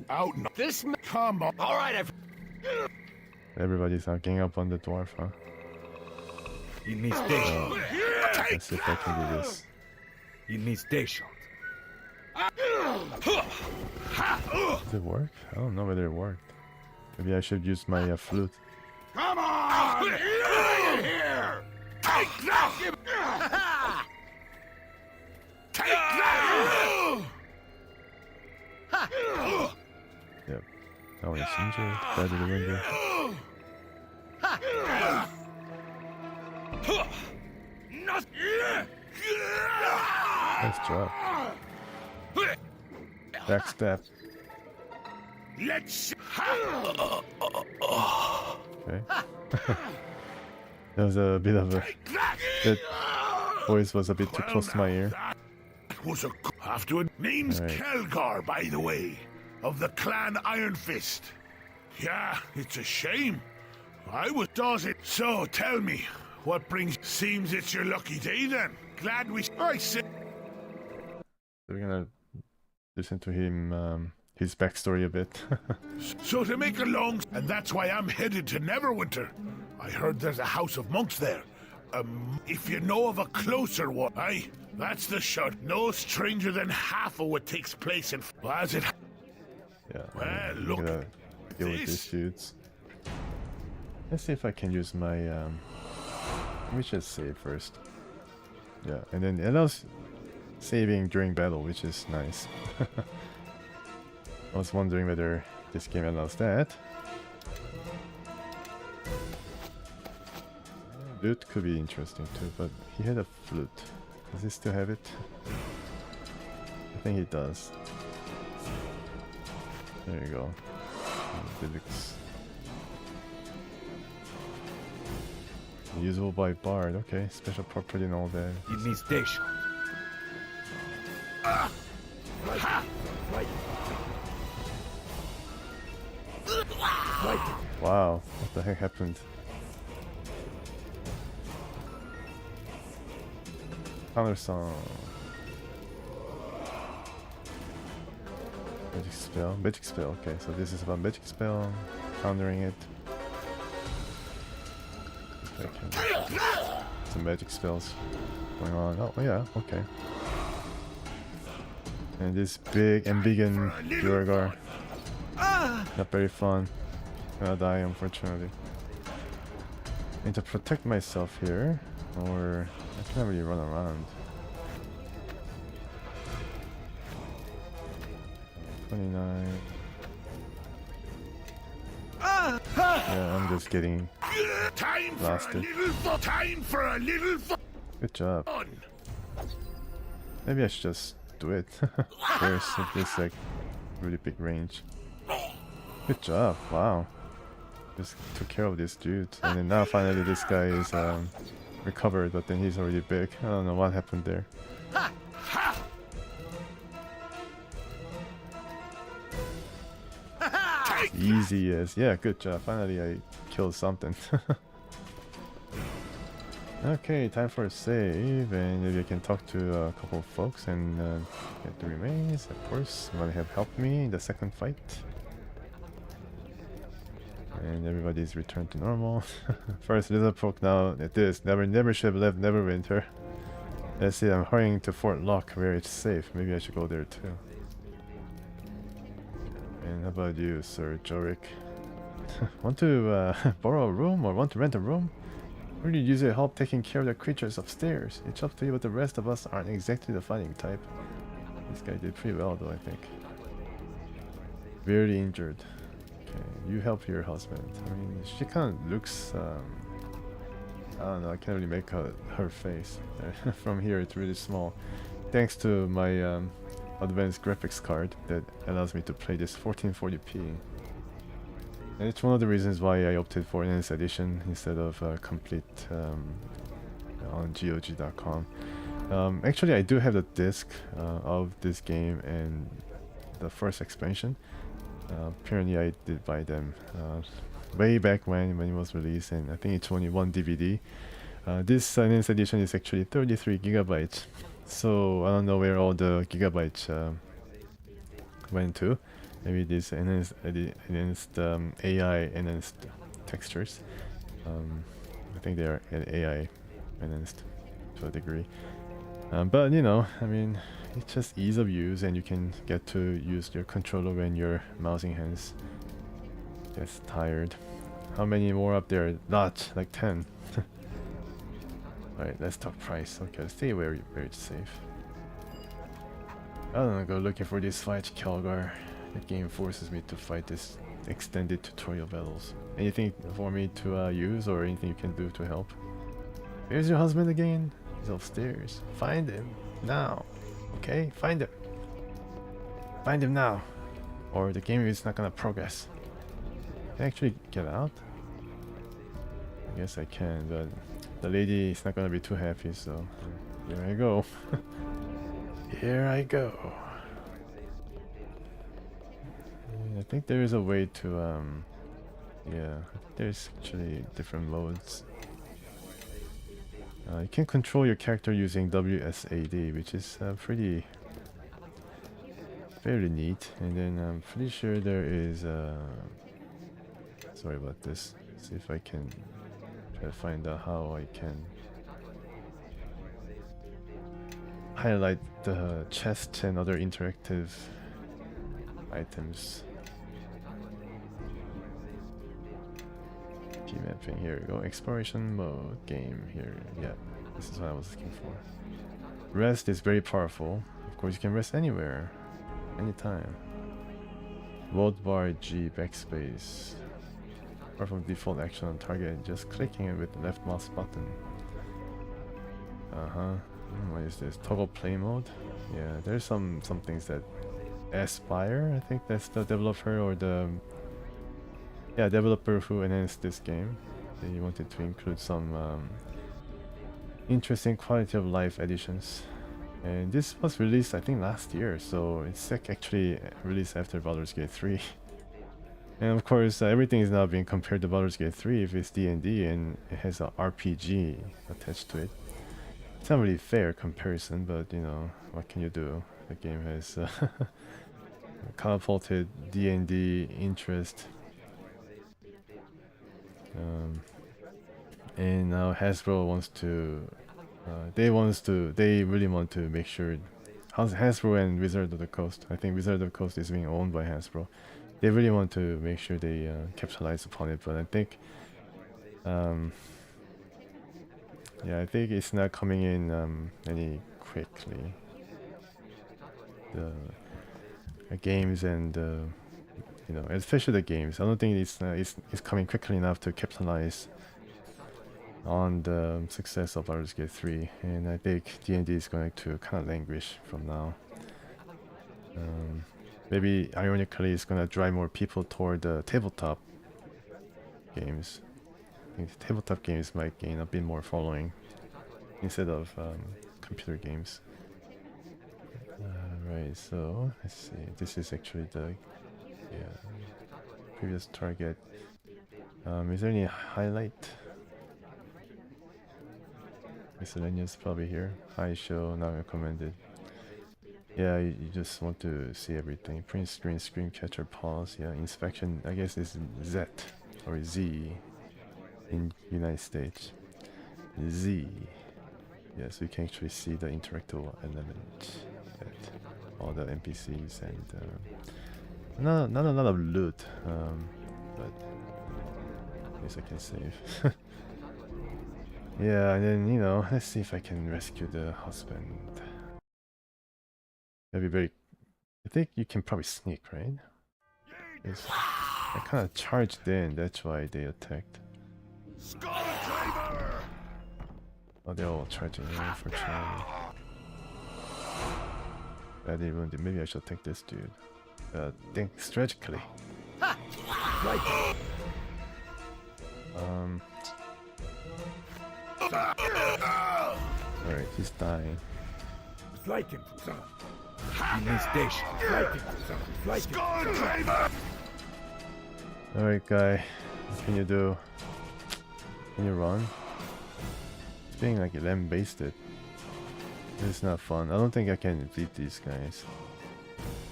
Out now. This Come on. all right. Everybody's not getting up on the dwarf, huh? You need station. Let's see if I can do this. You need station. Does it work? I don't know whether it worked. Maybe I should use my flute. Come on! Here! Take that! Take that! Yep. Oh, he's injured. Bad to the window. Nice job. Backstab. Let's... Okay. That was a bit of a... That voice was a bit too close to my ear. That was a... After it. Name's Right. Kelgar, by the way. Of the clan Iron Fist. Yeah, it's a shame. I was... Does it? So, tell me. What brings... Seems it's your lucky day then. Glad we... I said... So we're gonna listen to him his backstory a bit. So to make a long... And that's why I'm headed to Neverwinter. I heard there's a house of monks there. If you know of a closer one... Aye, that's the shot. No stranger than half of what takes place in... As it... Yeah, Well, I'm look, gonna deal with this- these dudes. Let's see if I can use my let me just save first. Yeah, and then it allows saving during battle, which is nice. I was wondering whether this game allows that. Lute could be interesting too, but he had a flute. Does he still have it? I think he does. There you go. Deluxe. Usable by Bard, okay. Special property and all that. You need station. Wow, what the heck happened? Counter song. Magic spell. Magic spell, okay, so this is about magic spell, countering it. Okay. Some magic spells going on. Oh yeah, okay. And this big ambiguous Duergar. Not very fun. Gonna die unfortunately. Need to protect myself here, or I can't really run around. 29. Yeah, I'm just getting Time for blasted. a little fun. Time for a little fun. Good job. Maybe I should just do it first if it's like really big range. Good job, wow. Just took care of this dude. And then now finally this guy is recovered, but then he's already big. I don't know what happened there. Easy as, yeah, good job. Finally I killed something. Okay, time for a save, and maybe I can talk to a couple of folks and get the remains. Of course, somebody have helped me in the second fight. And everybody's returned to normal. First little folk now at this. Never should have left Neverwinter. Let's see, I'm hurrying to Fort Locke where it's safe. Maybe I should go there too. And how about you, Sir Jorik? Want to borrow a room or want to rent a room? Really use your help taking care of the creatures upstairs. It's up to you, but the rest of us aren't exactly the fighting type. This guy did pretty well though, I think. Very injured. Okay, you help your husband. I mean, she kind of looks, I don't know, I can't really make out her face. From here it's really small. Thanks to my advanced graphics card that allows me to play this 1440p. And it's one of the reasons why I opted for enhanced edition instead of complete on GOG.com. Actually, I do have the disc of this game and the first expansion. Apparently, I did buy them way back when it was released, and I think it's only one DVD. This enhanced edition is actually 33 gigabytes, so I don't know where all the gigabytes went to. Maybe these enhanced AI enhanced textures. I think they are AI enhanced to a degree. But you know, I mean, it's just ease of use, and you can get to use your controller when your mousing hands gets tired. How many more up there? Not like 10. Alright, let's talk price. Okay, stay where it's safe. I don't know, go looking for this fight, Kelgar. The game forces me to fight this extended tutorial battles. Anything for me to use, or anything you can do to help? Where's your husband again? He's upstairs. Find him now. Okay, find him. Find him now, or the game is not gonna progress. Can I actually get out? I guess I can, but the lady is not gonna be too happy, so here I go. Here I go. I think there is a way to yeah, there's actually different modes. You can control your character using WSAD, which is pretty fairly neat. And then I'm pretty sure there is sorry about this. See if I can try to find out how I can highlight the chest and other interactive items. Key mapping, here we go. Exploration mode, game, here, yeah. This is what I was looking for. Rest is very powerful. Of course you can rest anywhere, anytime. Load bar G, backspace. Apart from default action on target, just clicking it with the left mouse button. What is this? Toggle play mode? Yeah, there's some things that Aspire, I think that's the developer or the developer who enhanced this game. They wanted to include some interesting quality of life additions. And this was released I think last year, so it's actually released after Baldur's Gate 3. And of course everything is now being compared to Baldur's Gate 3 if it's D&D and it has a RPG attached to it. It's not really fair comparison, but you know, what can you do? The game has catapulted D&D interest. And now Hasbro wants to they really want to make sure Hasbro and Wizard of the Coast, I think Wizard of the Coast is being owned by Hasbro. They really want to make sure they capitalize upon it, but I think yeah, I think it's not coming in any quickly. The games and you know, especially the games, I don't think it's coming quickly enough to capitalize on the success of Baldur's Gate 3, and I think D&D is going to kind of languish from now. Maybe ironically it's going to drive more people toward the tabletop games. I think the tabletop games might gain a bit more following instead of computer games. Right, so let's see, this is actually the previous target. Is there any highlight? Miscellaneous probably here. High show, not recommended. Yeah, you just want to see everything. Print screen, screen catcher, pause. Yeah, inspection. I guess it's Z or Z in United States. Z. Yes, we can actually see the interactive element. All the NPCs and not a lot of loot, but at least I can save. Yeah, and then, you know, let's see if I can rescue the husband. That'd be very... I think you can probably sneak, right? I kind of charged in, that's why they attacked. Oh, they're all charging in, unfortunately. Bad even, maybe I should take this dude. Think strategically. Alright, he's dying. Alright, guy. What can you do? Can you run? It's being like lamb-basted. This is not fun. I don't think I can beat these guys.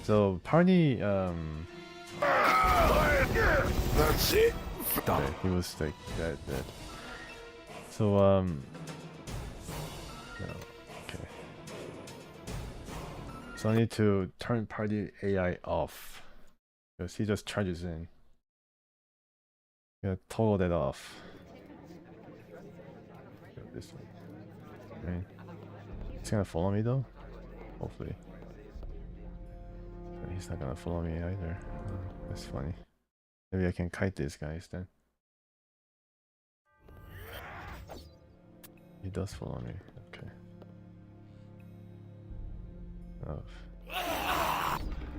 So, party, That's it. okay, he was like dead. So, no, okay. So I need to turn party AI off. Because he just charges in. Gotta toggle that off. Go this way. Right. He's gonna follow me though? Hopefully. But he's not gonna follow me either. That's funny. Maybe I can kite these guys then. He does follow me, okay. Oh.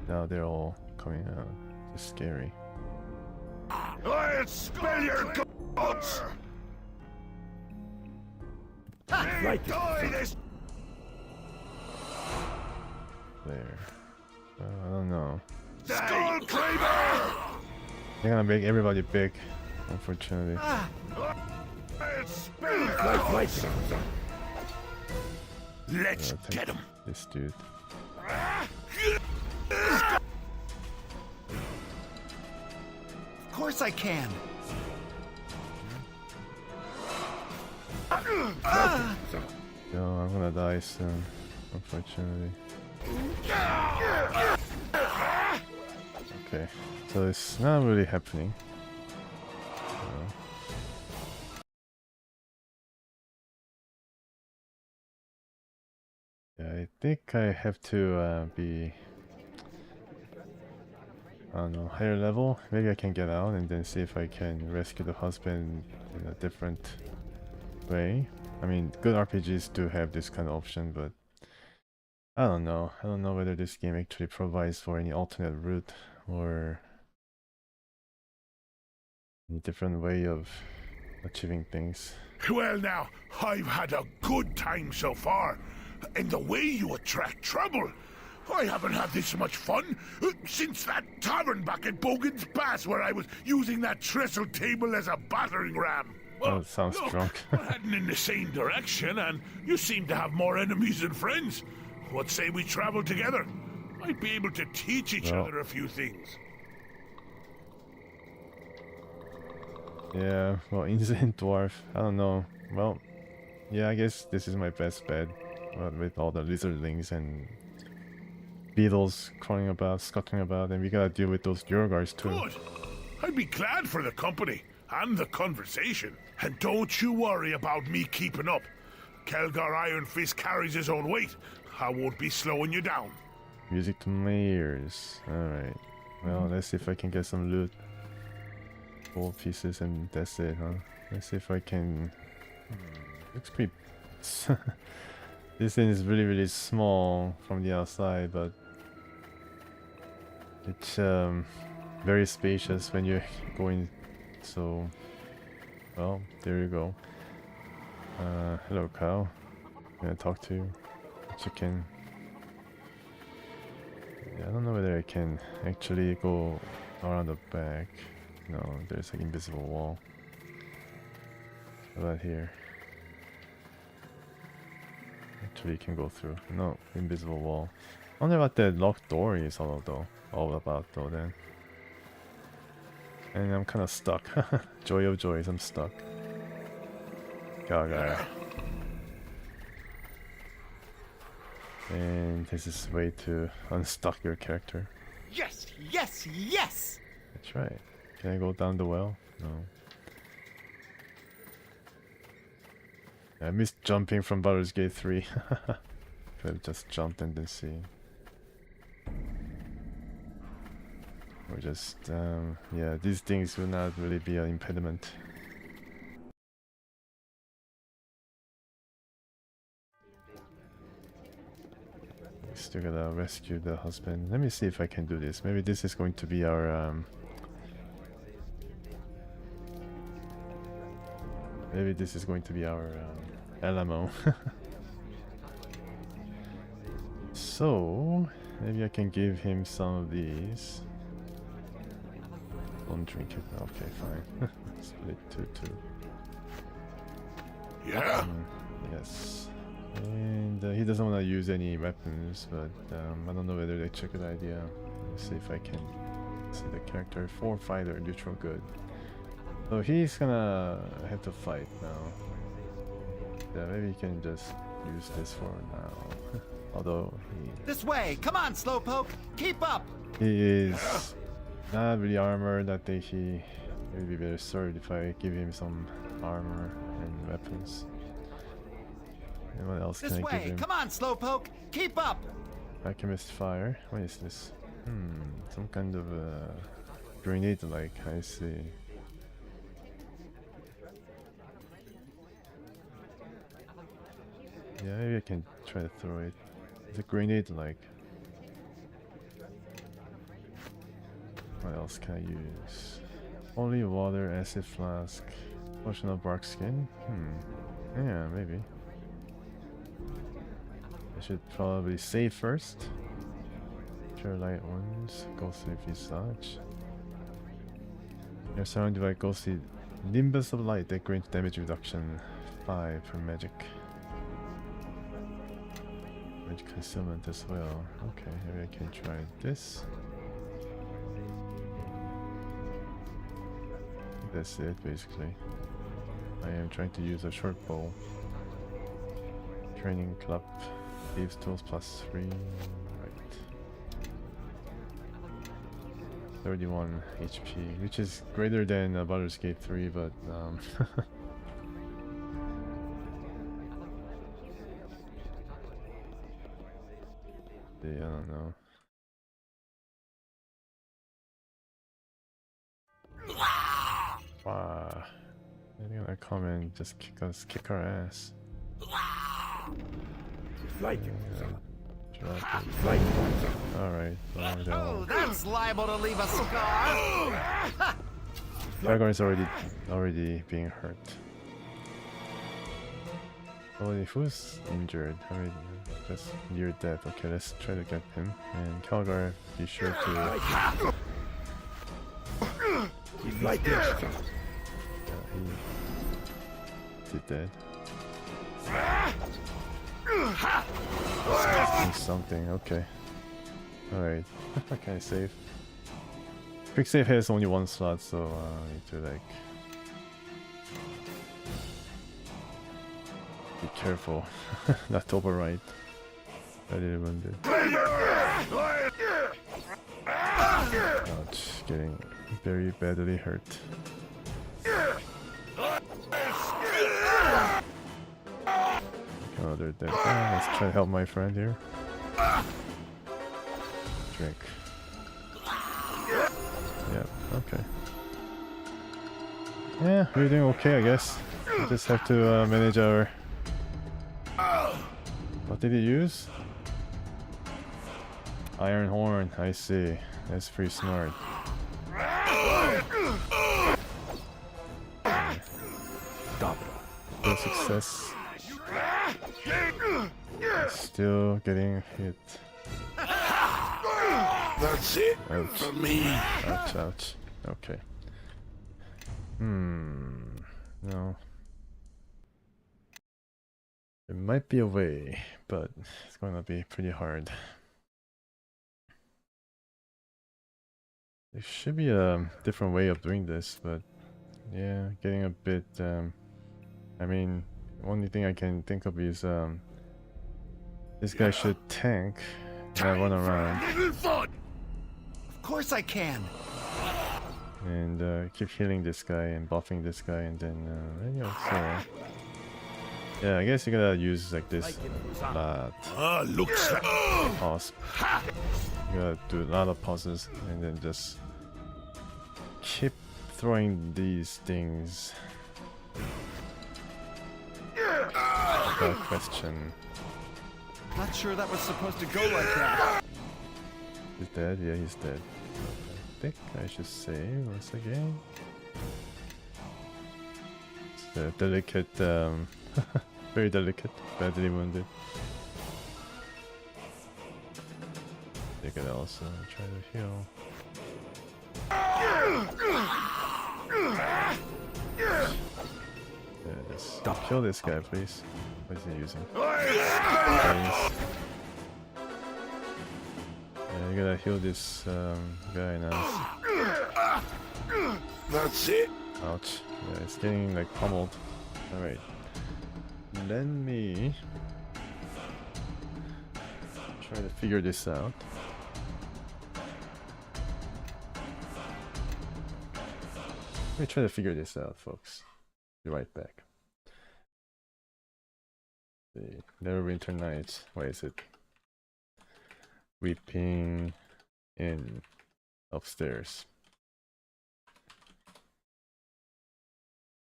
Now they're all coming out. It's scary. I'll spell your guts! There. I don't know. Skullcraver! They're gonna make everybody big, unfortunately. Let's get him. This dude. Of course I can. Yo, I'm gonna die soon, unfortunately. Okay, so it's not really happening. Yeah, I think I have to be, I don't know, higher level. Maybe I can get out and then see if I can rescue the husband in a different way. I mean, good RPGs do have this kind of option, but I don't know. I don't know whether this game actually provides for any alternate route or any different way of achieving things. Well now, I've had a good time so far. And the way you attract trouble. I haven't had this much fun since that tavern back at Bogan's Pass where I was using that trestle table as a battering ram. Oh, it sounds look, drunk. we're heading in the same direction and you seem to have more enemies than friends. What say we travel together? Might be able to teach each other a few things. Yeah, well, Insane Dwarf, I don't know. Well, yeah, I guess this is my best bet. With all the lizardlings and beetles crawling about, scuttling about, and we gotta deal with those Yorgars too. Good. I'd be glad for the company and the conversation. And don't you worry about me keeping up. Kelgar Iron Fist carries his own weight. I won't be slowing you down. Music to my ears. Alright. Well, let's see if I can get some loot. Gold pieces and that's it, huh? Let's see if I can... Looks pretty... This thing is really, really small from the outside, but... It's very spacious when you go in, so... Well, there you go. Hello cow. I'm gonna talk to you. Chicken. Yeah, I don't know whether I can actually go around the back. No, there's an invisible wall. How about here? Actually, you can go through. No, invisible wall. I wonder what that locked door is all about though then. And I'm kind of stuck. Joy of joys, I'm stuck. Gaga. And this is way to unstuck your character. Yes, yes, yes! That's right. Can I go down the well? No. I missed jumping from Baldur's Gate 3. Could have just jumped and then see. Or just, yeah, these things will not really be an impediment. We still gotta rescue the husband. Let me see if I can do this. Maybe this is going to be our, maybe this is going to be our Alamo. So, maybe I can give him some of these. Don't drink it. Okay, fine. Split 2-2. Yeah? Yes. And he doesn't want to use any weapons, but I don't know whether that's a good idea. Let's see if I can see the character. 4 fighter, neutral good. So he's gonna have to fight now. Yeah, maybe he can just use this for now. Although This way! Come on, Slowpoke! Keep up! he is not really armored, I think he will be better served if I give him some armor and weapons. And what else This can I give way! him? Come on, Slowpoke! Keep up! Alchemist fire. What is this? Some kind of grenade like, I see. Yeah, maybe I can try to throw it. It's a grenade like. What else can I use? Only water, acid flask, potion of bark skin. Yeah, maybe. I should probably save first. Pure light ones, ghostly visage. You're surrounded by ghostly nimbus of light that grants damage reduction 5 per magic. Range concealment as well. Okay, maybe I can try this. That's it basically. I am trying to use a short bow. Training club. Thieves tools plus 3. Right. 31 HP, which is greater than Baldur's Gate 3, but yeah, I don't know. Wow. They're gonna come and just kick our ass. Like Drop it. like Alright, Oh, that's liable to leave a scar. Aragorn is already being hurt. Oh, if who's injured? I mean, just near death. Okay, let's try to get him. And Calgar, be sure to. like this. He's dead. Something. Okay. All right. Can I save? Quick save has only one slot, so I need to like be careful not to overwrite. I didn't wounded. Ouch! Getting very badly hurt. Oh, they're dead. Let's try to help my friend here. Drink. Yeah, okay. Yeah, we're doing okay, I guess. We just have to manage our... What did he use? Iron Horn, I see. That's pretty smart. Good success. Still getting hit. That's it for me. Ouch, ouch. Okay. No. There might be a way, but it's gonna be pretty hard. There should be a different way of doing this, but yeah, getting a bit, I mean, only thing I can think of is, this guy should tank and run around. Little fun. Of course I can. And keep healing this guy and buffing this guy, and then yeah, I guess you gotta use like this a lot. Looks like Pause. You gotta do a lot of pauses, and then just keep throwing these things. Without question. Not sure that was supposed to go like that. He's dead? Yeah, he's dead. I think I should save once again. It's a delicate, very delicate, badly wounded. They could also try to heal. Yeah, just kill this guy, please. What is he using? Nice. Yeah, you gotta heal this guy now. that's it. Ouch. Yeah, it's getting like pummeled. Alright. Let me try to figure this out. Let me try to figure this out, folks. Be right back. The Neverwinter Nights. Why is it? Weeping in upstairs.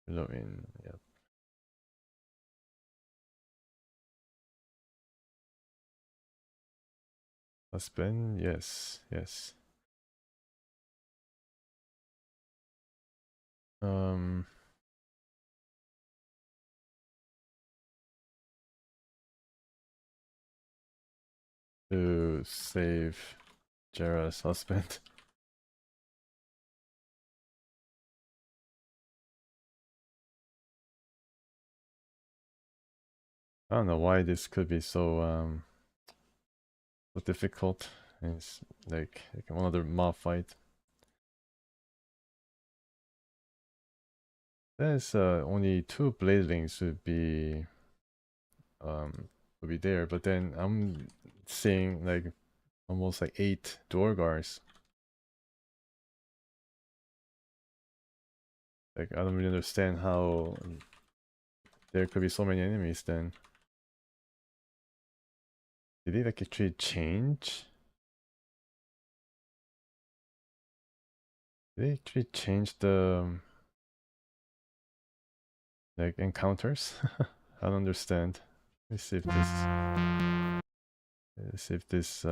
Below in, yep. Husband, yes, yes. To save Jera's husband. I don't know why this could be so so difficult. And it's like another mob fight. There's only 2 bladelings would be there, but then I'm seeing like almost like 8 Dorgars. Like I don't really understand how there could be so many enemies then. Did they like actually change? Did they actually change the like encounters? I don't understand. Let's see if this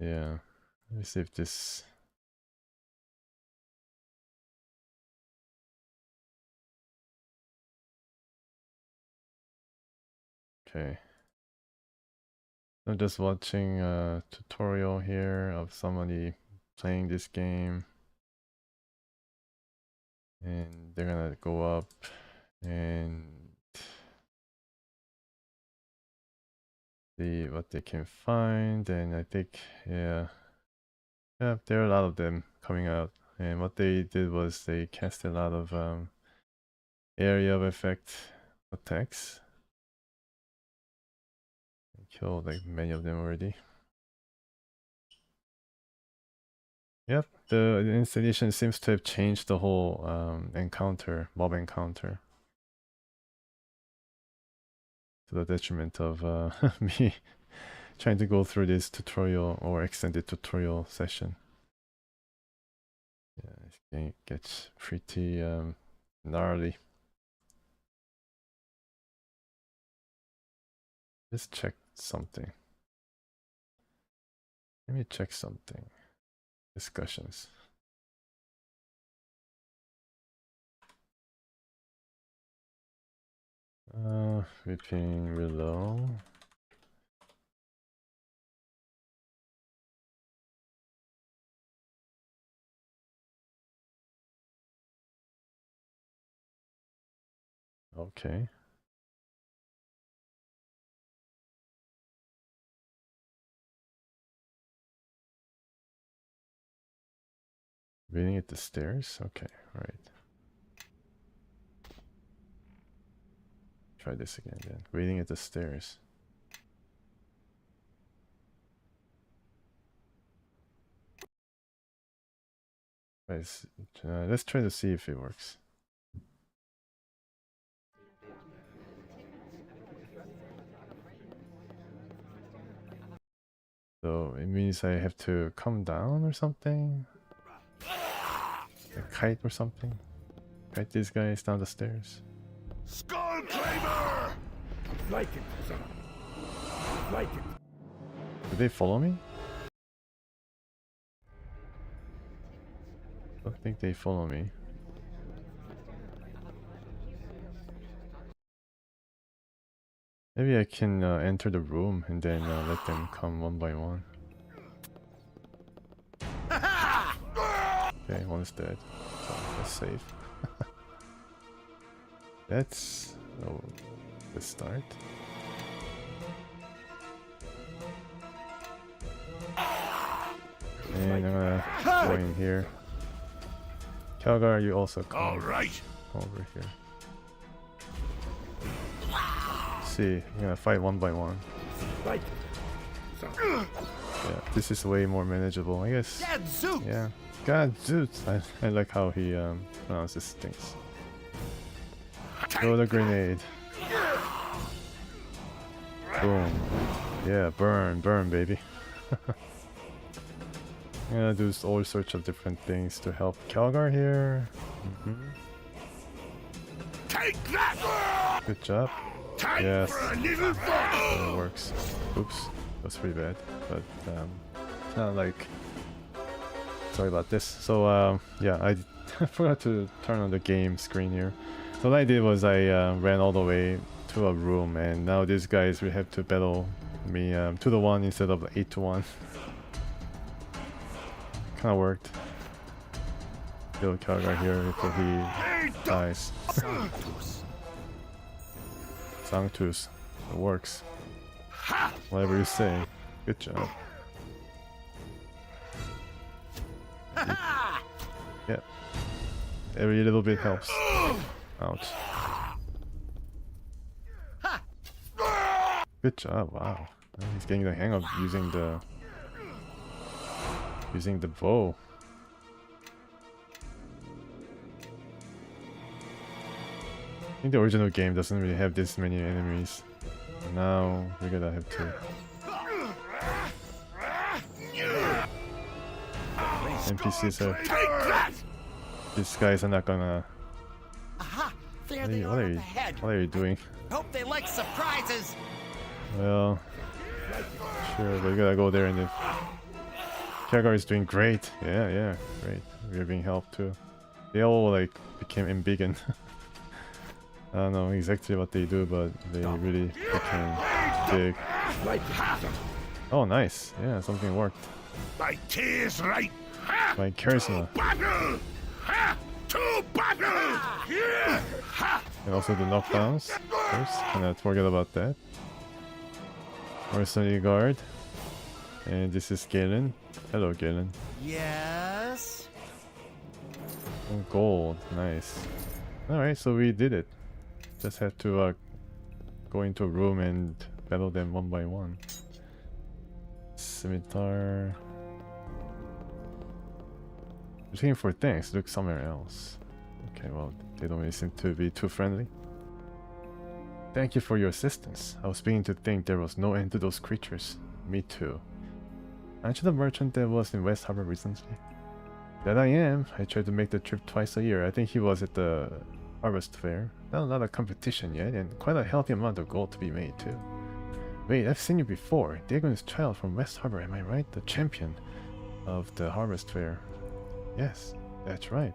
yeah. Let's see if this okay. I'm just watching a tutorial here of somebody playing this game. And they're gonna go up and see what they can find. And I think, yeah, there are a lot of them coming out. And what they did was they cast a lot of area of effect attacks. Killed like many of them already. Yep, the installation seems to have changed the whole mob encounter. To the detriment of me trying to go through this tutorial or extended tutorial session. Yeah, it gets pretty gnarly. Just check something. Let me check something. Discussions. Whipping below. Okay. Waiting at the stairs? Okay, alright. Try this again then. Waiting at the stairs. Let's try to see if it works. So it means I have to come down or something? A kite or something? Kite these guys down the stairs. Skull Climber! Like it, son. Like it. Do they follow me? I don't think they follow me. Maybe I can enter the room and then let them come one by one. Okay, one's dead. So that's safe. That's the start. And I'm gonna go in here. Calgar, you also come Alright. over here. See, I'm gonna fight one by one. Like it, son. Yeah, this is way more manageable, I guess. Gadzooks! Yeah. Gadzooks! I like how he pronounces things. Throw the grenade. Boom. Yeah, burn, baby. I'm gonna do all sorts of different things to help Calgar here. Take that! Good job. Time Yes. for a little fun! It works. Oops, that's pretty bad. But it's not like. Sorry about this. So yeah, I forgot to turn on the game screen here. So what I did was I ran all the way to a room, and now these guys will have to battle me 2-1 instead of 8-1. Kind of worked. Kill Calgar here before he dies. Sanctus. It works. Whatever you say. Good job. Yeah. Every little bit helps. Ouch. Good job, wow. He's getting the hang of using the bow. I think the original game doesn't really have this many enemies. Now we're gonna have to. NPCs are. These guys are not gonna. Aha! There What they are are you, up ahead. what are you doing? Hope they like surprises. Well, sure, we gotta go there and if Kyagar is doing great. Yeah, great. We're being helped too. They all like became embiggen. I don't know exactly what they do, but they really became big. Oh, nice. Yeah, something worked. My tears right. Ha! My charisma. Battle! Ha! To battle! Yeah! Ha! And also the knockdowns. Of course, cannot forget about that. Mercenary Guard. And this is Galen. Hello, Galen. Yes. Oh, gold. Nice. Alright, so we did it. Just had to go into a room and battle them one by one. Scimitar. Looking for things. Look somewhere else. Okay, well, they don't really seem to be too friendly. Thank you for your assistance. I was beginning to think there was no end to those creatures. Me too. Aren't you the merchant that was in West Harbor recently? That I am. I try to make the trip twice a year. I think he was at the Harvest Fair. Not a lot of competition yet, and quite a healthy amount of gold to be made too. Wait, I've seen you before. Dagon's child from West Harbor, am I right? The champion of the Harvest Fair. Yes, that's right.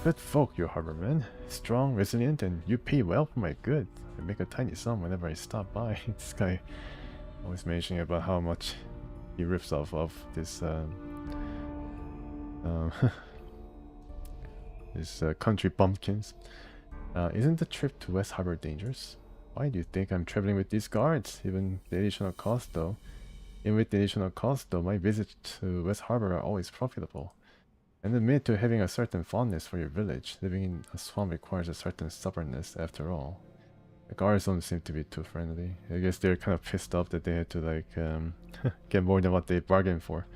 Good folk, you harbormen. Strong, resilient, and you pay well for my good. I make a tiny sum whenever I stop by. This guy always mentioning about how much he rips off of this this country bumpkins. Isn't the trip to West Harbor dangerous? Why do you think I'm traveling with these guards? Even with the additional cost though, my visits to West Harbor are always profitable. And admit to having a certain fondness for your village. Living in a swamp requires a certain stubbornness after all. The guards don't seem to be too friendly. I guess they're kind of pissed off that they had to like get more than what they bargained for.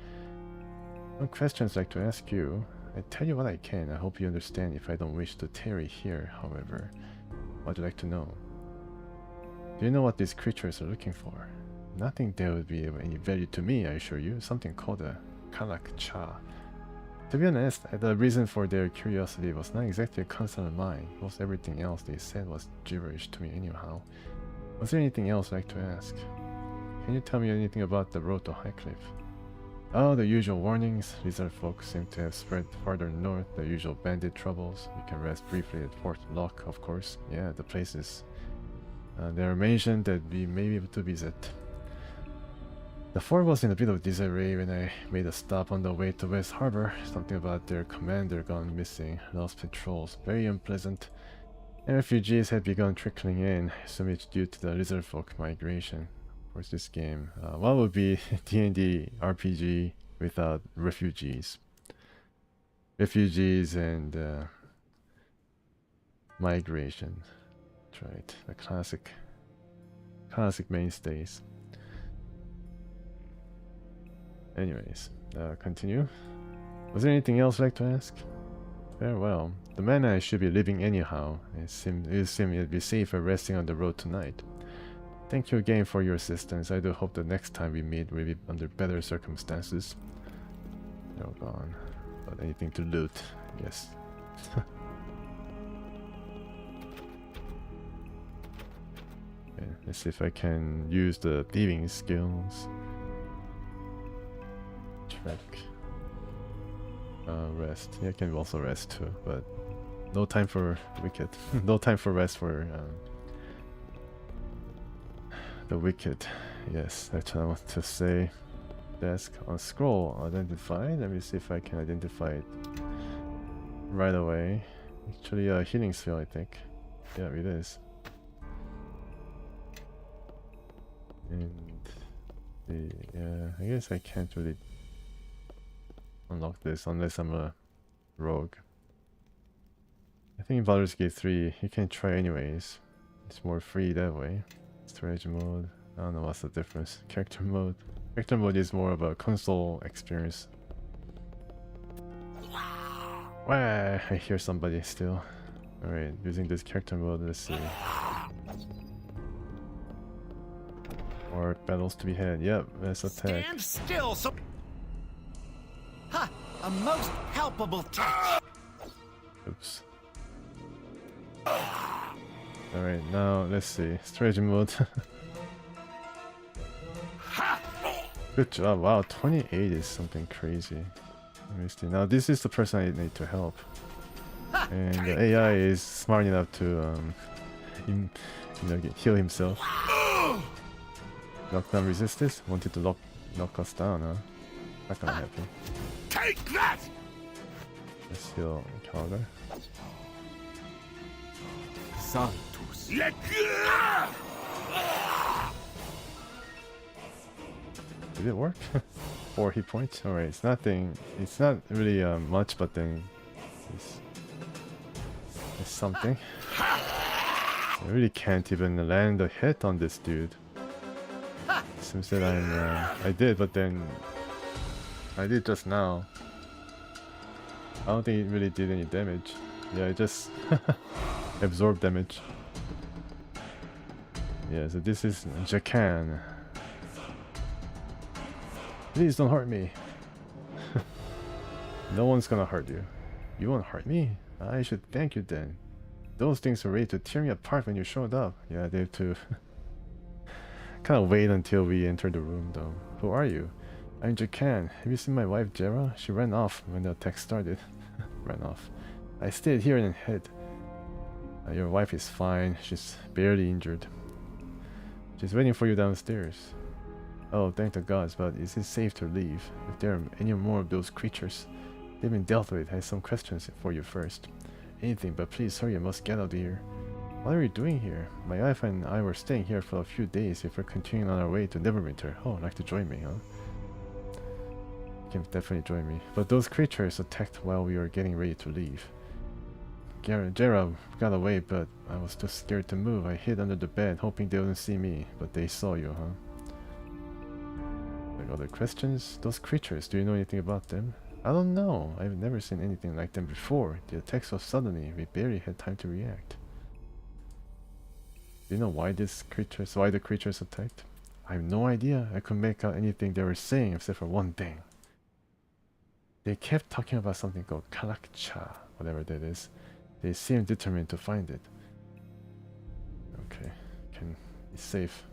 Some questions I'd like to ask you. I tell you what I can. I hope you understand if I don't wish to tarry here, however. What would you like to know? Do you know what these creatures are looking for? Nothing that would be of any value to me, I assure you. Something called a Kalak Cha. To be honest, the reason for their curiosity was not exactly a concern of mine. Most everything else they said was gibberish to me anyhow. Was there anything else I'd like to ask? Can you tell me anything about the road to Highcliff? Oh, the usual warnings. Lizard folk seem to have spread farther north. The usual bandit troubles. You can rest briefly at Fort Lock, of course. Yeah, the places. They are mentioned that we may be able to visit. The fort was in a bit of disarray when I made a stop on the way to West Harbor. Something about their commander gone missing. Lost patrols. Very unpleasant. And refugees had begun trickling in. I assume it's due to the lizard folk migration. Of course, this game. What would be D&D RPG without refugees? Refugees and migration. That's right. The classic mainstays. Anyways, continue. Was there anything else I'd like to ask? Farewell. The man I should be leaving anyhow. It seemed it'd be safer resting on the road tonight. Thank you again for your assistance. I do hope the next time we meet will be under better circumstances. They're all gone. But anything to loot, yes. Okay, let's see if I can use the thieving skills. Check. Rest. Yeah, I can also rest too, but no time for wicked. No time for rest for the wicked. Yes, that's what I want to say. Desk on scroll identified. Let me see if I can identify it right away. Actually, a healing spell, I think. Yeah, it is. And yeah, I guess I can't really unlock this unless I'm a rogue. I think in Baldur's Gate 3 you can try anyways. It's more free that way. Strategy mode. I don't know what's the difference. Character mode. Character mode is more of a console experience. Wah! I hear somebody still. Alright, using this character mode, let's see. More battles to be had. Yep, let's attack. Stand still, so. Ha! A most palpable touch. Oops. Alright, now let's see. Strategy mode. Good job. Wow, 28 is something crazy. Let me see. Now this is the person I need to help. And the AI is smart enough to heal himself. Knockdown resist this? Wanted to knock us down, huh? Not gonna happen. Take that! Let's heal Calgar. Sanctus. Let Did it work? 4 hit points? Alright, it's nothing. It's not really much, but then it's something. I really can't even land a hit on this dude. Seems that I did, but then I did just now. I don't think it really did any damage. Yeah, it just absorbed damage. Yeah, so this is Jacan. Please don't hurt me. No one's gonna hurt you. You won't hurt me? I should thank you then. Those things were ready to tear me apart when you showed up. Yeah, they have to kind of wait until we enter the room though. Who are you? I'm Jacan. Have you seen my wife Jera? She ran off when the attack started. Ran off. I stayed here and hid. Your wife is fine. She's barely injured. She's waiting for you downstairs. Oh, thank the gods, but is it safe to leave? If there are any more of those creatures they've been dealt with, I have some questions for you first. Anything, but please hurry, I must get out of here. What are you doing here? My wife and I were staying here for a few days if we're continuing on our way to Neverwinter. Oh, like to join me, huh? You can definitely join me. But those creatures attacked while we were getting ready to leave. Jera got away, but I was too scared to move. I hid under the bed, hoping they wouldn't see me. But they saw you, huh? Like other questions? Those creatures, do you know anything about them? I don't know. I've never seen anything like them before. The attack so suddenly, we barely had time to react. Do you know why the creatures attacked? I have no idea. I couldn't make out anything they were saying except for one thing. They kept talking about something called Kalakcha, whatever that is. They seemed determined to find it. Okay, he's safe.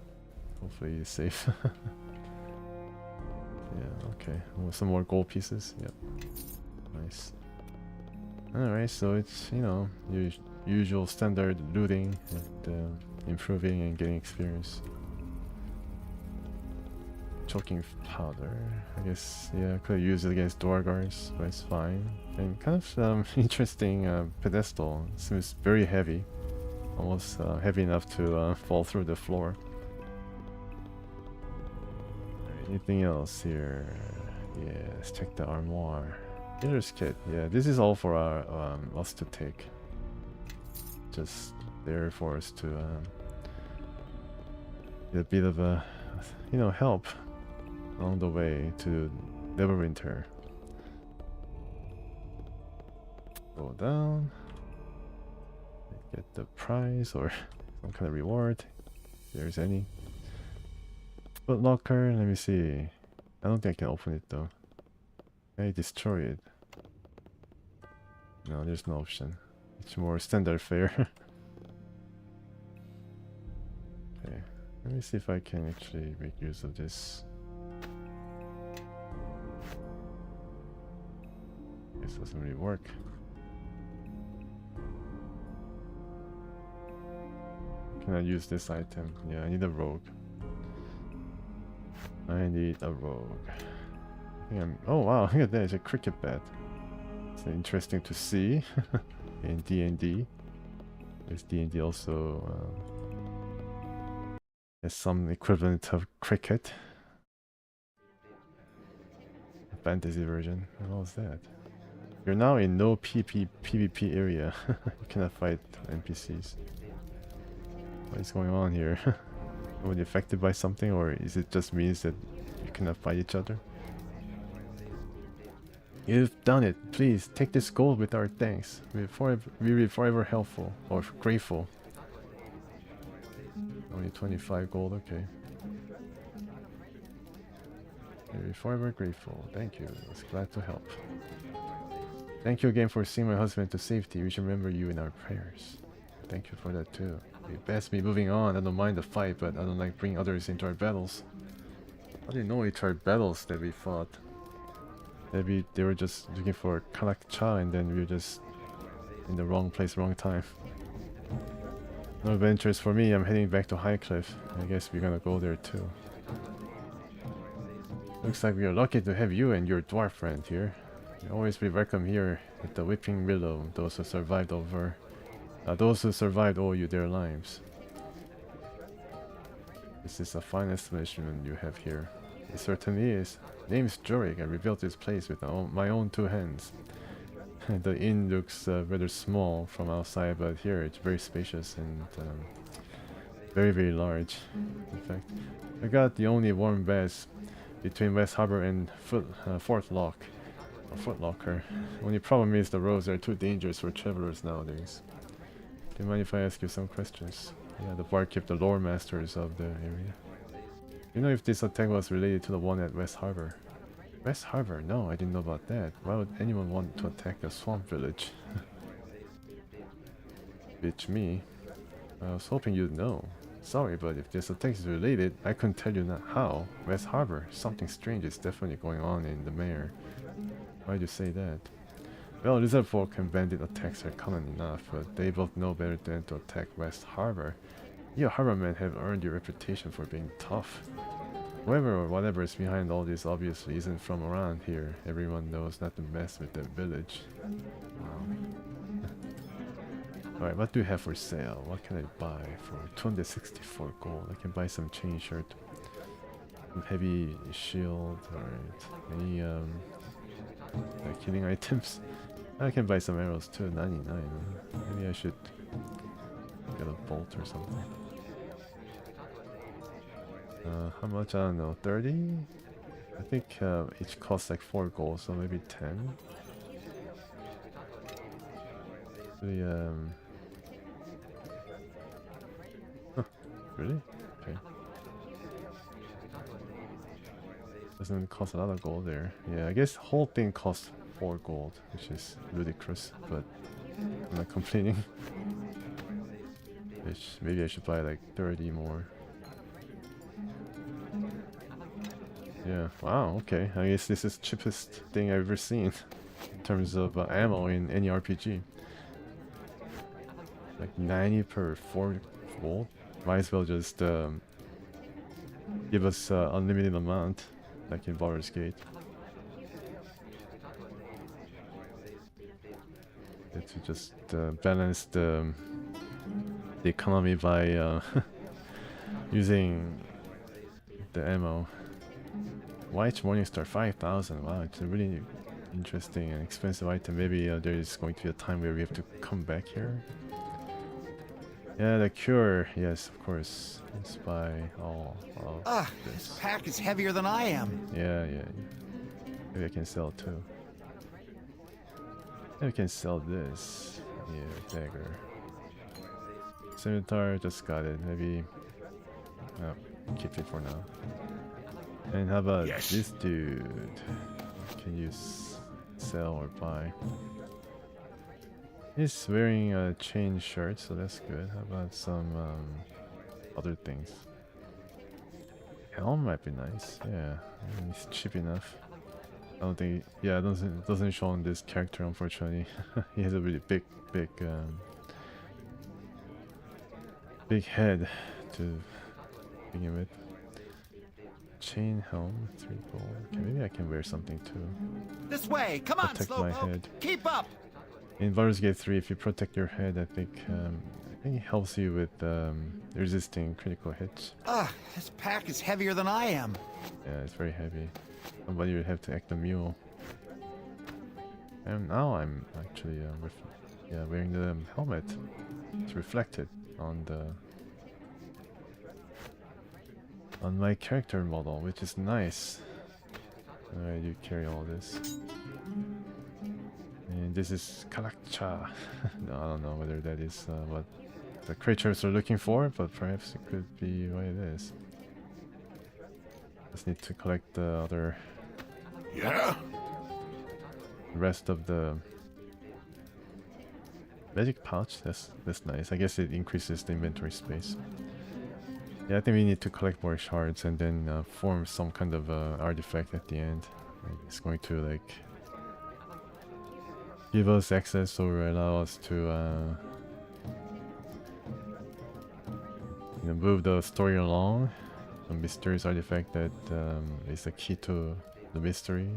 Hopefully he's safe. Yeah, okay. Oh, some more gold pieces. Yep. Nice. Alright, so it's, you know, usual standard looting and improving and getting experience. Choking powder. I guess, yeah, I could use it against door guards, but it's fine. And kind of interesting pedestal. It seems very heavy. Almost heavy enough to fall through the floor. Anything else here? Yeah, let's check the armoire. Healer's kit. Yeah, this is all for us to take. Just there for us to get a bit of a, you know, help along the way to Neverwinter. Go down. Get the prize or some kind of reward, if there's any. Foot locker, let me see. I don't think I can open it though. Can I destroy it? No, there's no option. It's more standard fare. Okay, let me see if I can actually make use of this. This doesn't really work. Can I use this item? Yeah, I need a rogue. I need a rogue. I think oh wow, look at that, it's a cricket bat. It's interesting to see in D&D. There's D&D also It's some equivalent of cricket. A fantasy version. What was that? You're now in no PvP area. You cannot fight NPCs. What is going on here? Are you affected by something, or is it just means that you cannot fight each other? You've done it. Please take this gold with our thanks. We will be forever helpful or grateful. Only 25 gold. Okay. We'll be forever grateful. Thank you. I was glad to help. Thank you again for seeing my husband to safety. We should remember you in our prayers. Thank you for that too. We best be moving on. I don't mind the fight, but I don't like bringing others into our battles. How do you know it's our battles that we fought? Maybe they were just looking for Kalakcha and then we were just in the wrong place, wrong time. No adventures for me. I'm heading back to Highcliff. I guess we're gonna go there too. Looks like we are lucky to have you and your dwarf friend here. You always be welcome here at the Whipping Willow. Those who survived owe you their lives. This is a fine establishment you have here. It certainly is. Name's Jorik. I rebuilt this place with my own 2 hands. The inn looks rather small from outside, but here it's very spacious and very, very large. In fact, I got the only warm baths between West Harbor and Fort Locker. Only problem is the roads are too dangerous for travelers nowadays. Do you mind if I ask you some questions? Yeah, the barkeep, the lore masters of the area. You know if this attack was related to the one at West Harbor? West Harbor? No, I didn't know about that. Why would anyone want to attack the swamp village? Bitch me. I was hoping you'd know. Sorry, but if this attack is related, I couldn't tell you not how. West Harbor. Something strange is definitely going on in the mare. Why'd you say that? Well, lizard folk and bandit attacks are common enough, but they both know better than to attack West Harbor. You harbormen have earned your reputation for being tough. Whoever or whatever is behind all this obviously isn't from around here. Everyone knows not to mess with the village. Wow. Alright, what do you have for sale? What can I buy for 264 gold? I can buy some chain shirt, some heavy shield, alright. Any killing items? I can buy some arrows too, 99. Maybe I should get a bolt or something. How much? I don't know, 30? I think each costs like 4 gold, so maybe 10. Huh, really? Okay. Doesn't cost a lot of gold there. Yeah, I guess the whole thing costs 4 gold, which is ludicrous, but I'm not complaining. Which maybe I should buy like 30 more. Yeah, wow, okay. I guess this is the cheapest thing I've ever seen in terms of ammo in any RPG. Like 90 per 4 gold. Might as well just give us unlimited amount, like in Baldur's Gate. To just balance the economy by using the ammo. White Morningstar 5,000. Wow, it's a really interesting and expensive item. Maybe there is going to be a time where we have to come back here. Yeah, the cure. Yes, of course. Let's buy all of this. This pack is heavier than I am. Yeah. Maybe I can sell it too. Maybe I can sell this. Yeah, dagger. Scimitar, just got it. Maybe keep it for now. And how about this dude? Can you sell or buy? He's wearing a chain shirt, so that's good. How about some other things? Helm might be nice. Yeah, it's cheap enough. I don't think. Yeah, it doesn't show on this character, unfortunately. He has a really big head to begin with. Chain helm, 3 gold. Okay, maybe I can wear something too. This way, come on, Protect my head. Keep up. In Baldur's Gate 3, if you protect your head, I think I think it helps you with resisting critical hits. Ugh, this pack is heavier than I am. Yeah, it's very heavy. Somebody would have to act a mule. And now I'm actually wearing the helmet. It's reflected on my character model, which is nice. Alright, you carry all this. And this is Kalakcha. No, I don't know whether that is what the creatures are looking for, but perhaps it could be what it is. Just need to collect the other Yeah? rest of the magic pouch. That's nice. I guess it increases the inventory space. Yeah, I think we need to collect more shards and then form some kind of artifact at the end. It's going to like give us access or allow us to move the story along. A mysterious artifact that is the key to the mystery.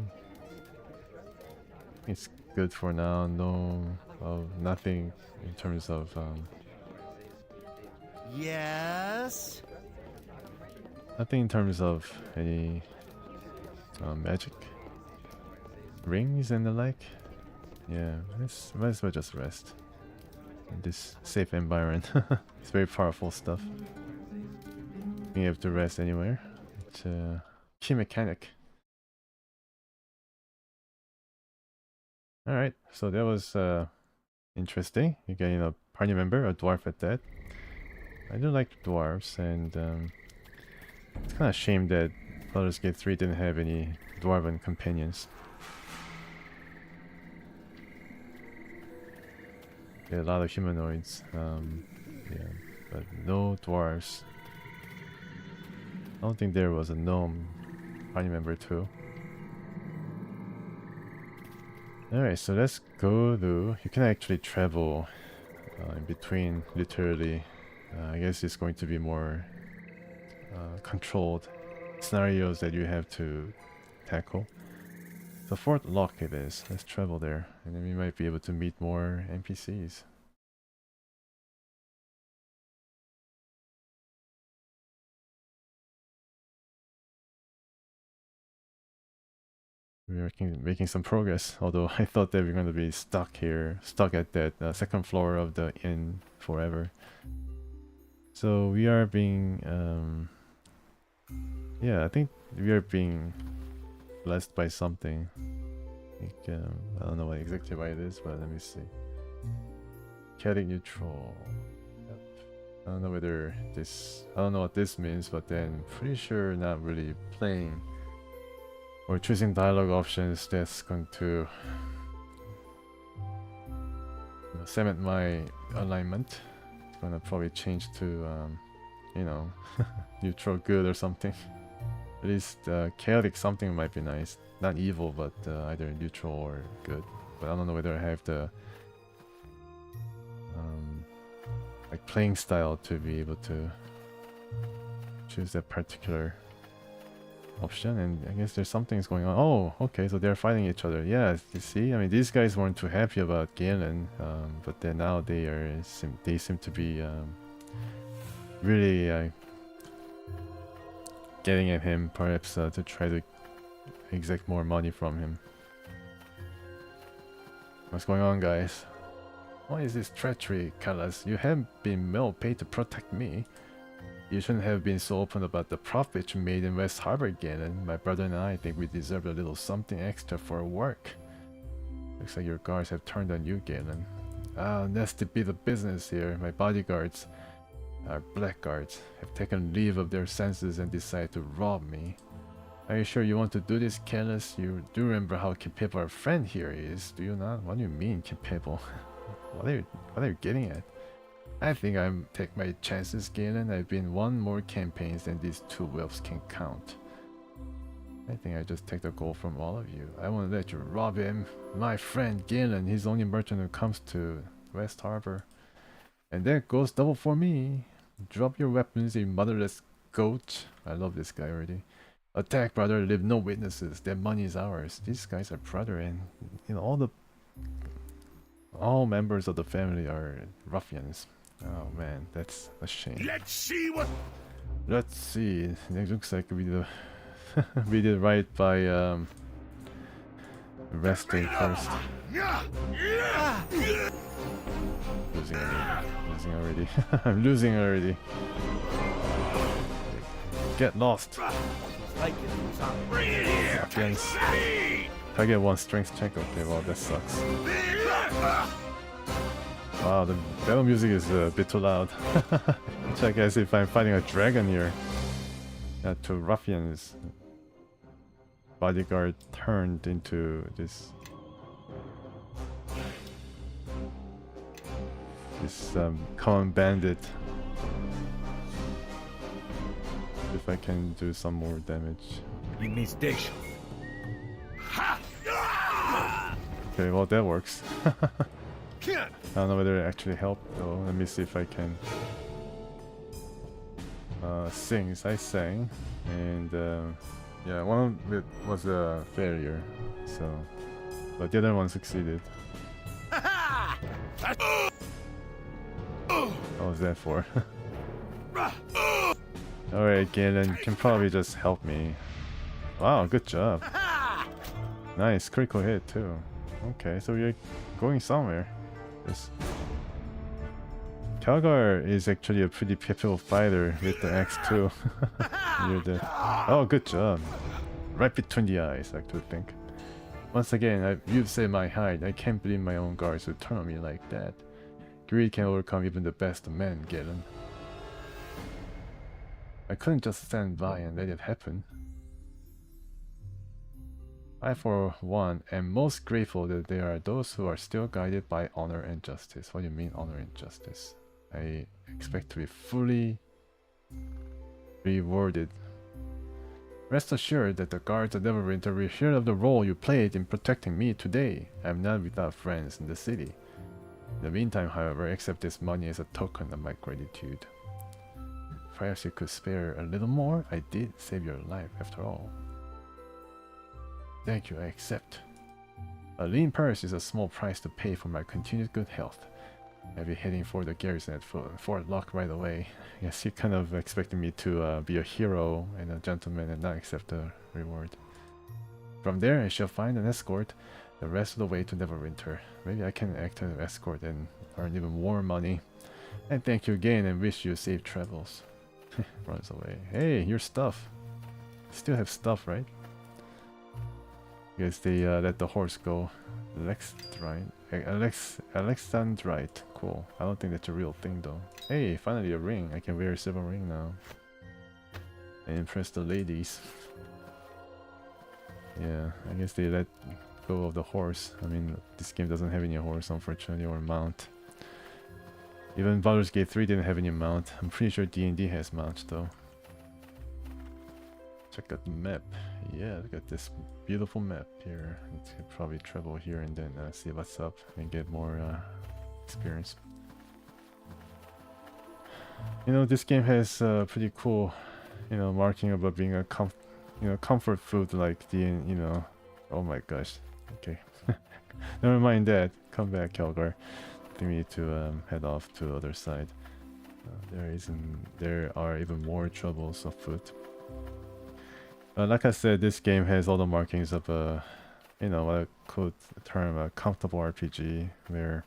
It's good for now. Nothing in terms of Yes? nothing in terms of any magic rings and the like. Yeah, might as well just rest in this safe environment. It's very powerful stuff. Being able to rest anywhere. It's a key mechanic. Alright, so that was interesting. You're getting a party member, a dwarf at that. I do like dwarves, and it's kind of a shame that Baldur's Gate 3 didn't have any dwarven companions. Yeah, a lot of humanoids, yeah, but no dwarves. I don't think there was a gnome party member too. Alright, so let's go to... You can actually travel in between, literally. I guess it's going to be more controlled scenarios that you have to tackle. So Fort Lock it is. Let's travel there, and then we might be able to meet more NPCs. We're making some progress, although I thought that we're going to be stuck at that second floor of the inn forever. So we are being, yeah, I think we are being blessed by something. I don't know exactly why it is, but let me see. Chaotic neutral. Yep. I don't know I don't know what this means, but then pretty sure not really playing or choosing dialogue options that's going to cement my alignment. It's gonna probably change to neutral good or something. At least chaotic something might be nice. Not evil, but either neutral or good. But I don't know whether I have the like playing style to be able to choose that particular option. And I guess there's something's going on. Oh, okay, so they're fighting each other. Yeah, you see, I mean, these guys weren't too happy about Galen, but then now they seem to be really getting at him, perhaps to try to exact more money from him. What's going on, guys? What is this treachery, Callas? You have been well paid to protect me. You shouldn't have been so open about the profit you made in West Harbor, Galen. My brother and I think we deserve a little something extra for our work. Looks like your guards have turned on you, Galen. Ah, nasty bit of business here. My bodyguards, our blackguards, have taken leave of their senses and decided to rob me. Are you sure you want to do this, Callas? You do remember how capable our friend here is, do you not? What do you mean, capable? What are you getting at? I think I'll take my chances, Galen. I've been one more campaigns than these two wolves can count. I think I just take the gold from all of you. I won't let you rob him. My friend Galen, he's the only merchant who comes to West Harbor. And that goes double for me. Drop your weapons, you motherless goat. I love this guy already. Attack, brother. Leave no witnesses. That money is ours. These guys are brother, and all members of the family are ruffians. Oh man, that's a shame. Let's see what. Let's see. It looks like we did, we did right by resting first. Losing already. Losing already. I'm losing already. Get lost. Like it, son. Bring it here. Against. Steady. If I get one strength check, okay, well that sucks. Wow, the battle music is a bit too loud. Check as if I'm fighting a dragon here. Two ruffians. Bodyguard turned into this common bandit. If I can do some more damage. You mistake. Okay, well that works. Can't. I don't know whether it actually helped though. Let me see if I can sing. So I sang, and yeah, one of it was a failure. So, but the other one succeeded. What was that for? Alright, Galen, can probably just help me. Wow, good job. Nice, critical hit too. Okay, so you're going somewhere. Yes. Calgar is actually a pretty capable fighter with the axe too. You're the... Oh, good job. Right between the eyes, I could think. Once again, you've saved my hide. I can't believe my own guards would turn on me like that. Greed can overcome even the best of men, Galen. I couldn't just stand by and let it happen. I, for one, am most grateful that there are those who are still guided by honor and justice. What do you mean, honor and justice? I expect to be fully rewarded. Rest assured that the guards of Neverwinter will hear of the role you played in protecting me today. I am not without friends in the city. In the meantime, however, accept this money as a token of my gratitude. Perhaps you could spare a little more? I did save your life, after all. Thank you, I accept. A lean purse is a small price to pay for my continued good health. I'll be heading for the garrison at Fort Lock right away. I guess you kind of expected me to be a hero and a gentleman and not accept the reward. From there, I shall find an escort the rest of the way to Neverwinter. Maybe I can act as an escort and earn even more money. And thank you again and wish you safe travels. Runs away. Hey, your stuff. Still have stuff, right? I guess they let the horse go. Alexandrite. Cool. I don't think that's a real thing though. Hey, finally a ring. I can wear a silver ring now. And impress the ladies. Yeah, I guess they let go of the horse. I mean, this game doesn't have any horse, unfortunately, or mount. Even Baldur's Gate 3 didn't have any mount. I'm pretty sure D&D has mounts though. Check out the map. Yeah, look at this beautiful map here. Let's probably travel here and then see what's up and get more experience. You know, this game has pretty cool, you know, marking about being a comfort food like the, you know. Oh my gosh. Okay. Never mind that. Come back, Calgar. I think we need to head off to the other side. There are even more troubles afoot. Like I said, this game has all the markings of a, you know, what I could term a comfortable RPG, where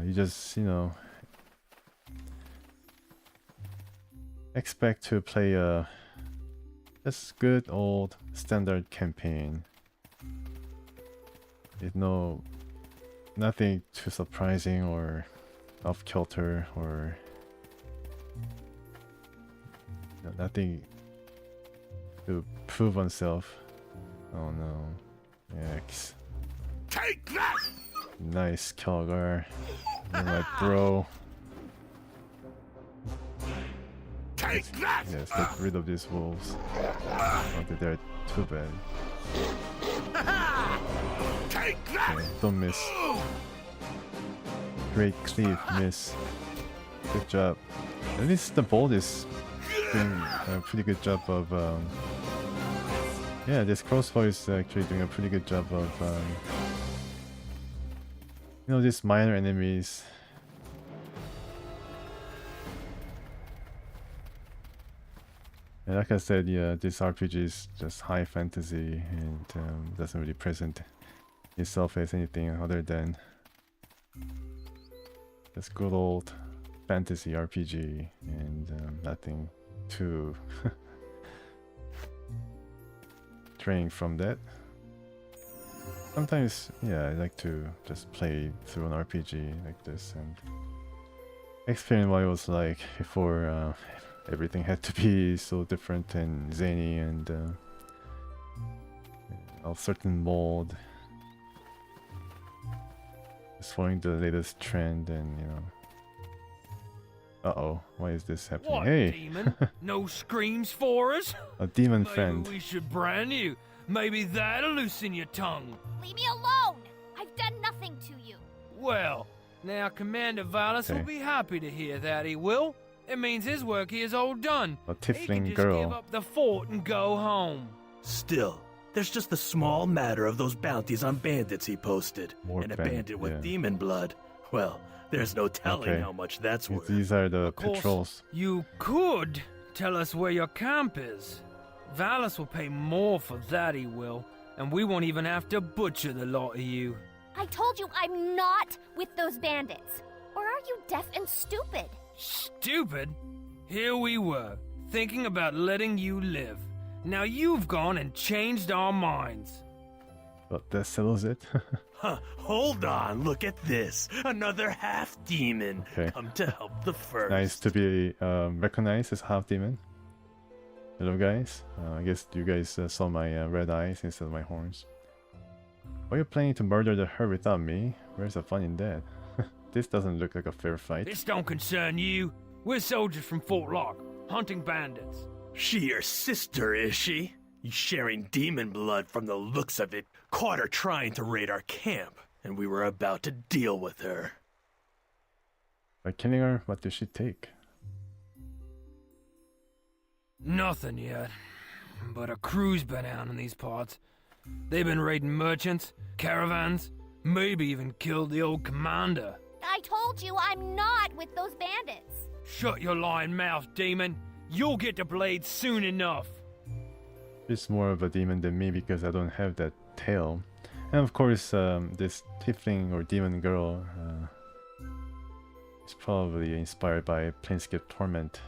you just, you know, expect to play a just good old standard campaign. With nothing too surprising or off kilter or nothing to prove oneself. Oh no. X. Take that! Nice, Calgar. You're my bro. Take that! Yes, get rid of these wolves. Not that they're too bad. Take that! Okay, don't miss. Great cleave, miss. Good job. At least the bolt is doing a pretty good job of yeah, this crossbow is actually doing a pretty good job of you know, these minor enemies And like I said, yeah, this RPG is just high fantasy and doesn't really present itself as anything other than just good old fantasy RPG and nothing too straying from that. Sometimes, yeah, I like to just play through an RPG like this and experience what it was like before everything had to be so different and zany and a certain mold. Just following the latest trend and, you know. Uh-oh, why is this happening? What, Hey! demon? No screams for us? A demon Maybe friend. we should brand you. Maybe that'll loosen your tongue. Leave me alone! I've done nothing to you. Well, now Commander Valis will Okay. be happy to hear that, he will. It means his work here is all done. A He can tiefling just girl. give up the fort and go home. Still, there's just the small matter of those bounties on bandits he posted. More and a band- bandit with yeah. demon blood. Well, there's no telling Okay. how much that's worth. These are the Of course, patrols. you could tell us where your camp is. Valis will pay more for that, he will. And we won't even have to butcher the lot of you. I told you I'm not with those bandits. Or are you deaf and stupid? Stupid? Here we were, thinking about letting you live. Now you've gone and changed our minds. But that settles it. Huh, hold on, look at this. Another half demon. Okay. Come to help the first. Nice to be recognized as half demon. Hello guys. I guess you guys saw my red eyes instead of my horns. Why are you planning to murder her without me? Where's the fun in that? This doesn't look like a fair fight. This don't concern you. We're soldiers from Fort Lock, hunting bandits. She your sister, is she? You sharing demon blood from the looks of it. Caught her trying to raid our camp, and we were about to deal with her. By killing her, what did she take? Nothing yet. But a crew's been out in these parts. They've been raiding merchants, caravans, maybe even killed the old commander. I told you I'm not with those bandits. Shut your lying mouth, demon. You'll get the blade soon enough. She's more of a demon than me because I don't have that tail. And of course, this tiefling or demon girl is probably inspired by Planescape Torment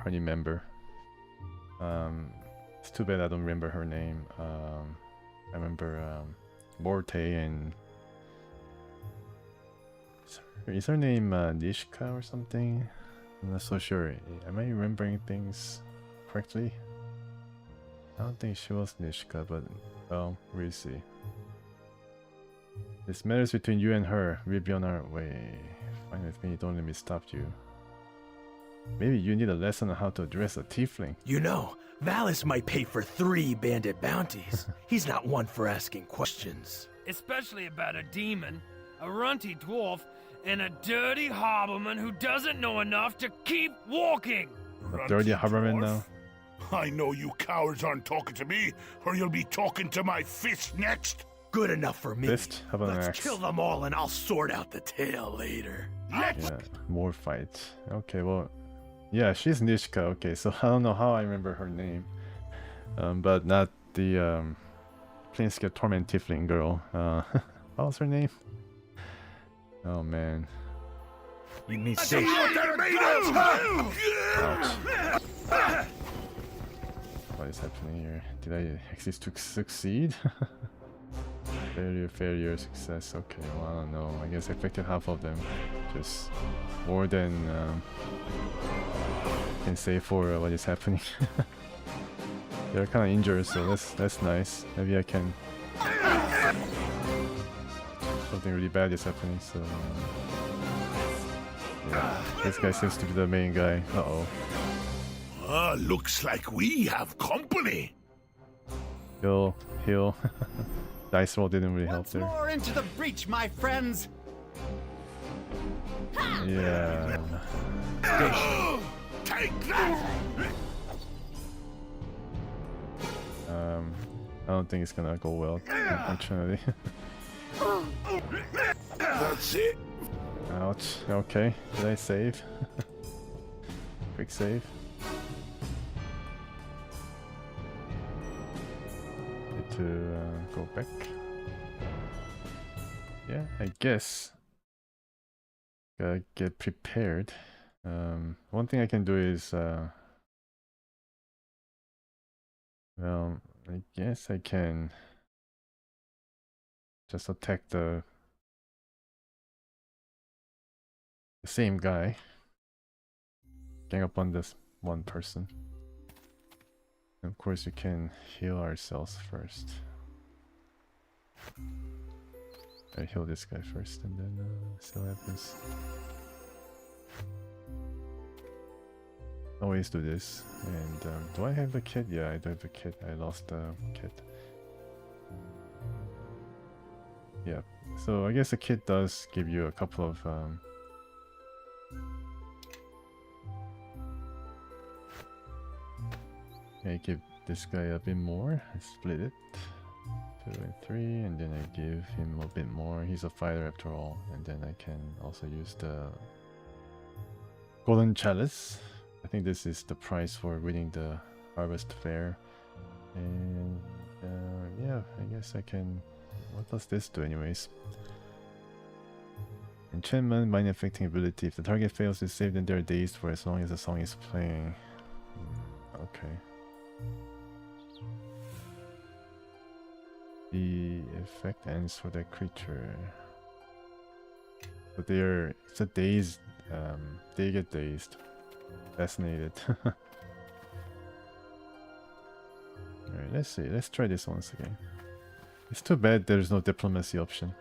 party member. It's too bad I don't remember her name. I remember Morte and... Is her name Nishka or something? I'm not so sure. Am I remembering things correctly? I don't think she was Nishka, but well, we'll see. This matters between you and her. We'll be on our way. Fine with me, don't let me stop you. Maybe you need a lesson on how to address a tiefling. You know, Valis might pay for 3 bandit bounties. He's not one for asking questions. Especially about a demon, a runty dwarf, and a dirty harborman who doesn't know enough to keep walking. A dirty harborman now. I know you cowards aren't talking to me, or you'll be talking to my fist next. Good enough for me. Fist? How about an Let's axe? kill them all and I'll sort out the tail later. Yeah, more fights. Okay, well, yeah, she's Nishka. Okay, so I don't know how I remember her name, but not the Planescape Torment tiefling girl. What was her name? Oh man. You need See safe. what they're made of! Ouch. What is happening here? Did I actually succeed? Failure, success. Okay, well, I don't know. I guess I affected half of them. Just more than can say for what is happening. They're kind of injured, so that's nice. Maybe I can. Something really bad is happening, so yeah. This guy seems to be the main guy. Uh-oh. Looks like we have company. Heal. Dice roll didn't really help Once there. more into the breach, my friends. Yeah. Take that! I don't think it's gonna go well, unfortunately. That's it. Ouch. Okay. Did I save? Quick save. Need to go back. Yeah, I guess. Gotta get prepared. One thing I can do is, well, I guess I can just attack the same guy. Gang up on this one person. And of course, we can heal ourselves first. I heal this guy first, and then see what happens. Always do this. And do I have the kit? Yeah, I do have the kit. I lost the kit. Yeah. So I guess the kit does give you a couple of I give this guy a bit more. I split it 2 and 3, and then I give him a bit more. He's a fighter after all, and then I can also use the golden chalice. I think this is the price for winning the harvest fair. And yeah, I guess I can. What does this do anyways? Enchantment, mind affecting ability. If the target fails to save, then they're dazed for as long as the song is playing. Okay. The effect ends for that creature. But it's a dazed, they get dazed. Fascinated. Alright, let's see. Let's try this once again. It's too bad there's no diplomacy option.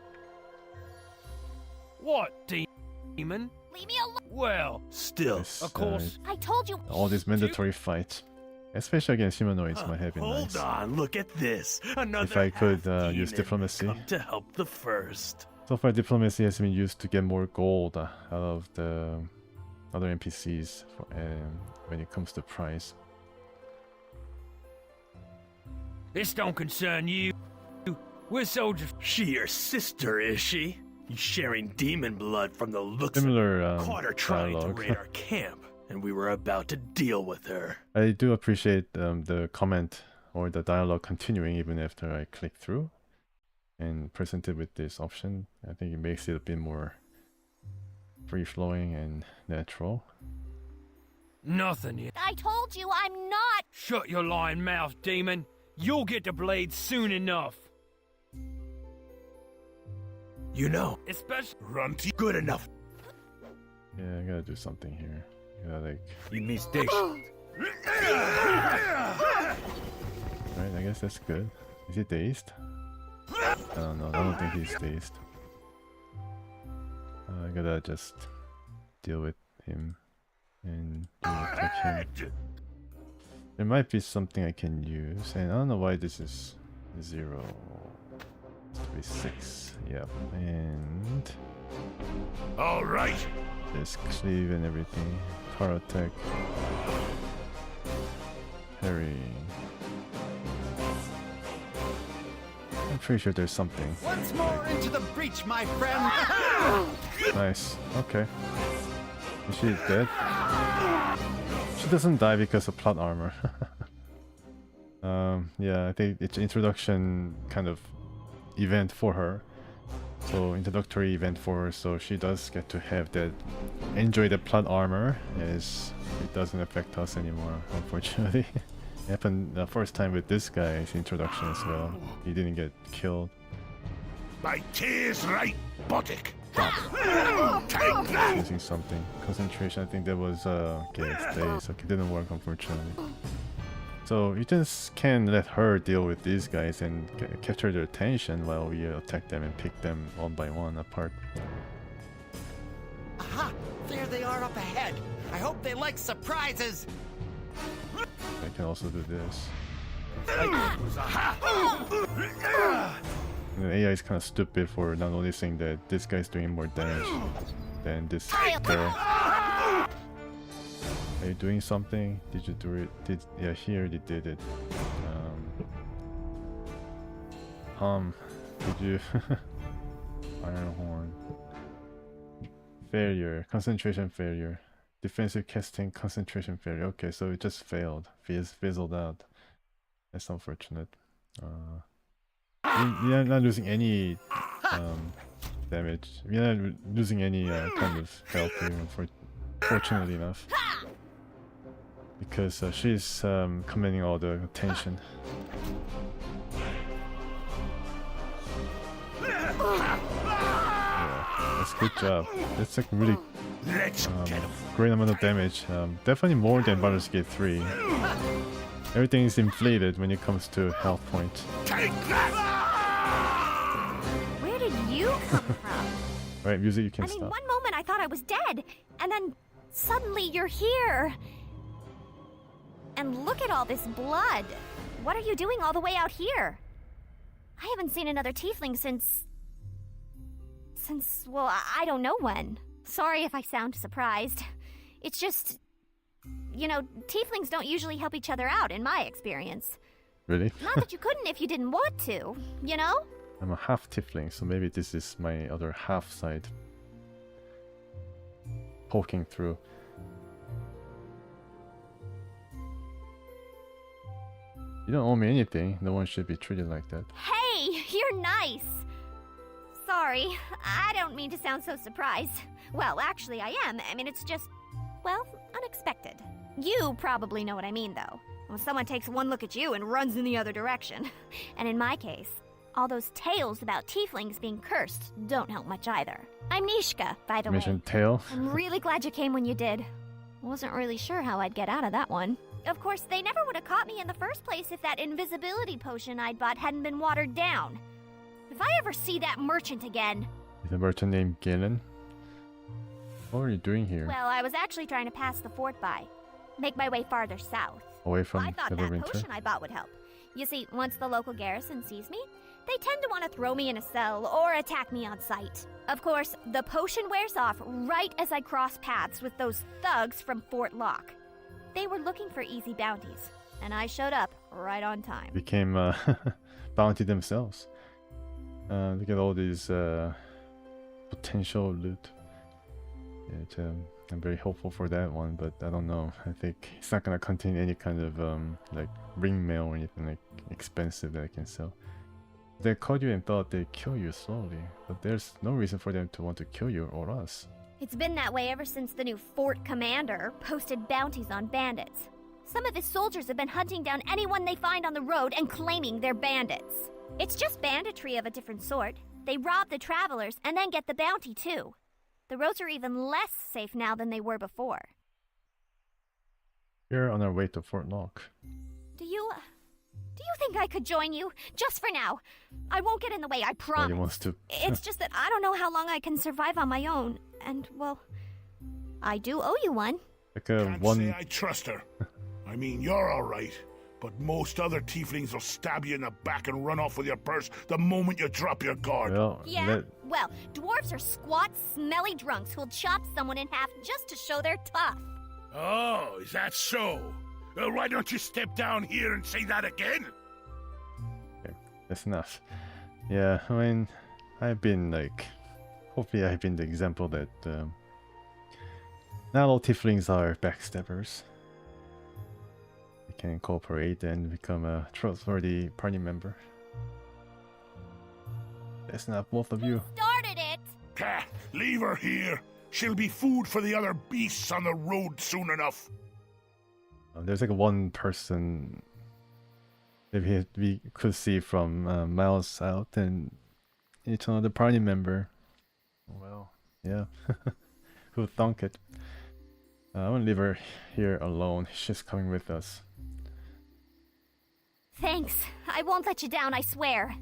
What, demon? Leave me alone. Well, Still. This, of course. I told you. all these mandatory fights, especially against humanoids, might have been Hold nice. on, look at this. Another If I could half use demon diplomacy. come to help the first. So far, diplomacy has been used to get more gold out of the other NPCs for, when it comes to price. This don't concern you. We're soldiers. She your sister, is she? You sharing demon blood from the looks Similar of it. Caught her trying dialogue. to raid our camp, and we were about to deal with her. I do appreciate the comment or the dialogue continuing even after I click through and present it with this option. I think it makes it a bit more free-flowing and natural. Nothing yet. I told you I'm not. Shut your lying mouth, demon. You'll get the blade soon enough. You know, Especially. Runty. good enough. Yeah, I gotta do something here. I gotta like... You mistake. Right, I guess that's good. Is he dazed? I don't know, I don't think he's dazed. I gotta just deal with him and attack him. There might be something I can use, and I don't know why this is 0. It's to be 6, yep, and... Alright. There's cleave and everything. Power attack. Parry. I'm pretty sure there's something. Once more into the breach, my friend. Nice. Okay. Is she dead? She doesn't die because of plot armor. Yeah, I think it's introduction kind of event for her. So introductory event for her, so she does get to have that, enjoy the plot armor, as it doesn't affect us anymore, unfortunately. It happened the first time with this guy's introduction as well. He didn't get killed. My tea's right, Buttock. Using something. Concentration, I think that was okay, it's okay, didn't work unfortunately. So you just can let her deal with these guys and capture their attention while we attack them and pick them one by one apart. Aha! There they are up ahead. I hope they like surprises. I can also do this. And the AI is kind of stupid for not noticing that this guy's doing more damage than this girl. Are you doing something? Did you do it? Yeah, here you did it. Did you? Iron horn. Failure. Concentration failure. defensive casting concentration failure. Okay, so it just failed. Fizzled out. That's unfortunate. We're not losing any damage. We're not losing any kind of health here, fortunately enough. Because she's commanding all the attention. Yeah, that's good job. That's like really great amount of damage. Definitely more than Baldur's Gate 3. Everything is inflated when it comes to health points. Where did you come from? Right, music, you can I mean, stop. one moment I thought I was dead, and then suddenly you're here. And look at all this blood. What are you doing all the way out here? I haven't seen another tiefling since, well, I don't know when. Sorry if I sound surprised. It's just, you know, tieflings don't usually help each other out, in my experience. Really? Not that you couldn't if you didn't want to, you know? I'm a half tiefling, so maybe this is my other half side poking through. You don't owe me anything. No one should be treated like that. Hey, you're nice. Sorry, I don't mean to sound so surprised. Well, actually, I am. I mean, it's just, well, unexpected. You probably know what I mean, though. When someone takes one look at you and runs in the other direction. And in my case, all those tales about tieflings being cursed don't help much either. I'm Nishka, by the way. Mentioned tail. I'm really glad you came when you did. Wasn't really sure how I'd get out of that one. Of course, they never would have caught me in the first place if that invisibility potion I'd bought hadn't been watered down. If I ever see that merchant again... Is a merchant named Galen? What are you doing here? Well, I was actually trying to pass the fort by. Make my way farther south. Away from I thought that Neverwinter? potion I bought would help. You see, once the local garrison sees me, they tend to want to throw me in a cell or attack me on sight. Of course, the potion wears off right as I cross paths with those thugs from Fort Locke. They were looking for easy bounties, and I showed up right on time. Became bounty themselves. Look at all these potential loot. Yeah, I'm very hopeful for that one, but I don't know. I think it's not gonna contain any kind of like ring mail or anything like expensive that I can sell. They caught you and thought they'd kill you slowly, but there's no reason for them to want to kill you or us. It's been that way ever since the new fort commander posted bounties on bandits. Some of his soldiers have been hunting down anyone they find on the road and claiming they're bandits. It's just banditry of a different sort. They rob the travelers and then get the bounty too. The roads are even less safe now than they were before. We're on our way to Fort Locke. Do you think I could join you? Just for now. I won't get in the way, I promise. He wants to. It's just that I don't know how long I can survive on my own. And, well, I do owe you one. Like a Can't one. say I trust her. I mean, you're all right, but most other tieflings will stab you in the back and run off with your purse the moment you drop your guard. Well, Yeah? Well, dwarves are squat, smelly drunks who'll chop someone in half just to show they're tough. Oh, is that so? Well, why don't you step down here and say that again? okay, that's enough. Yeah, I mean, I've been like, hopefully I've been the example that not all tieflings are backstabbers. They can cooperate and become a trustworthy party member. That's not both of you. Started it! Ah, leave her here. She'll be food for the other beasts on the road soon enough. There's like one person that we could see from miles out, and it's another party member. Well, yeah. Who'd thunk it? I'm gonna leave her here alone. She's coming with us. Thanks. I won't let you down, I swear.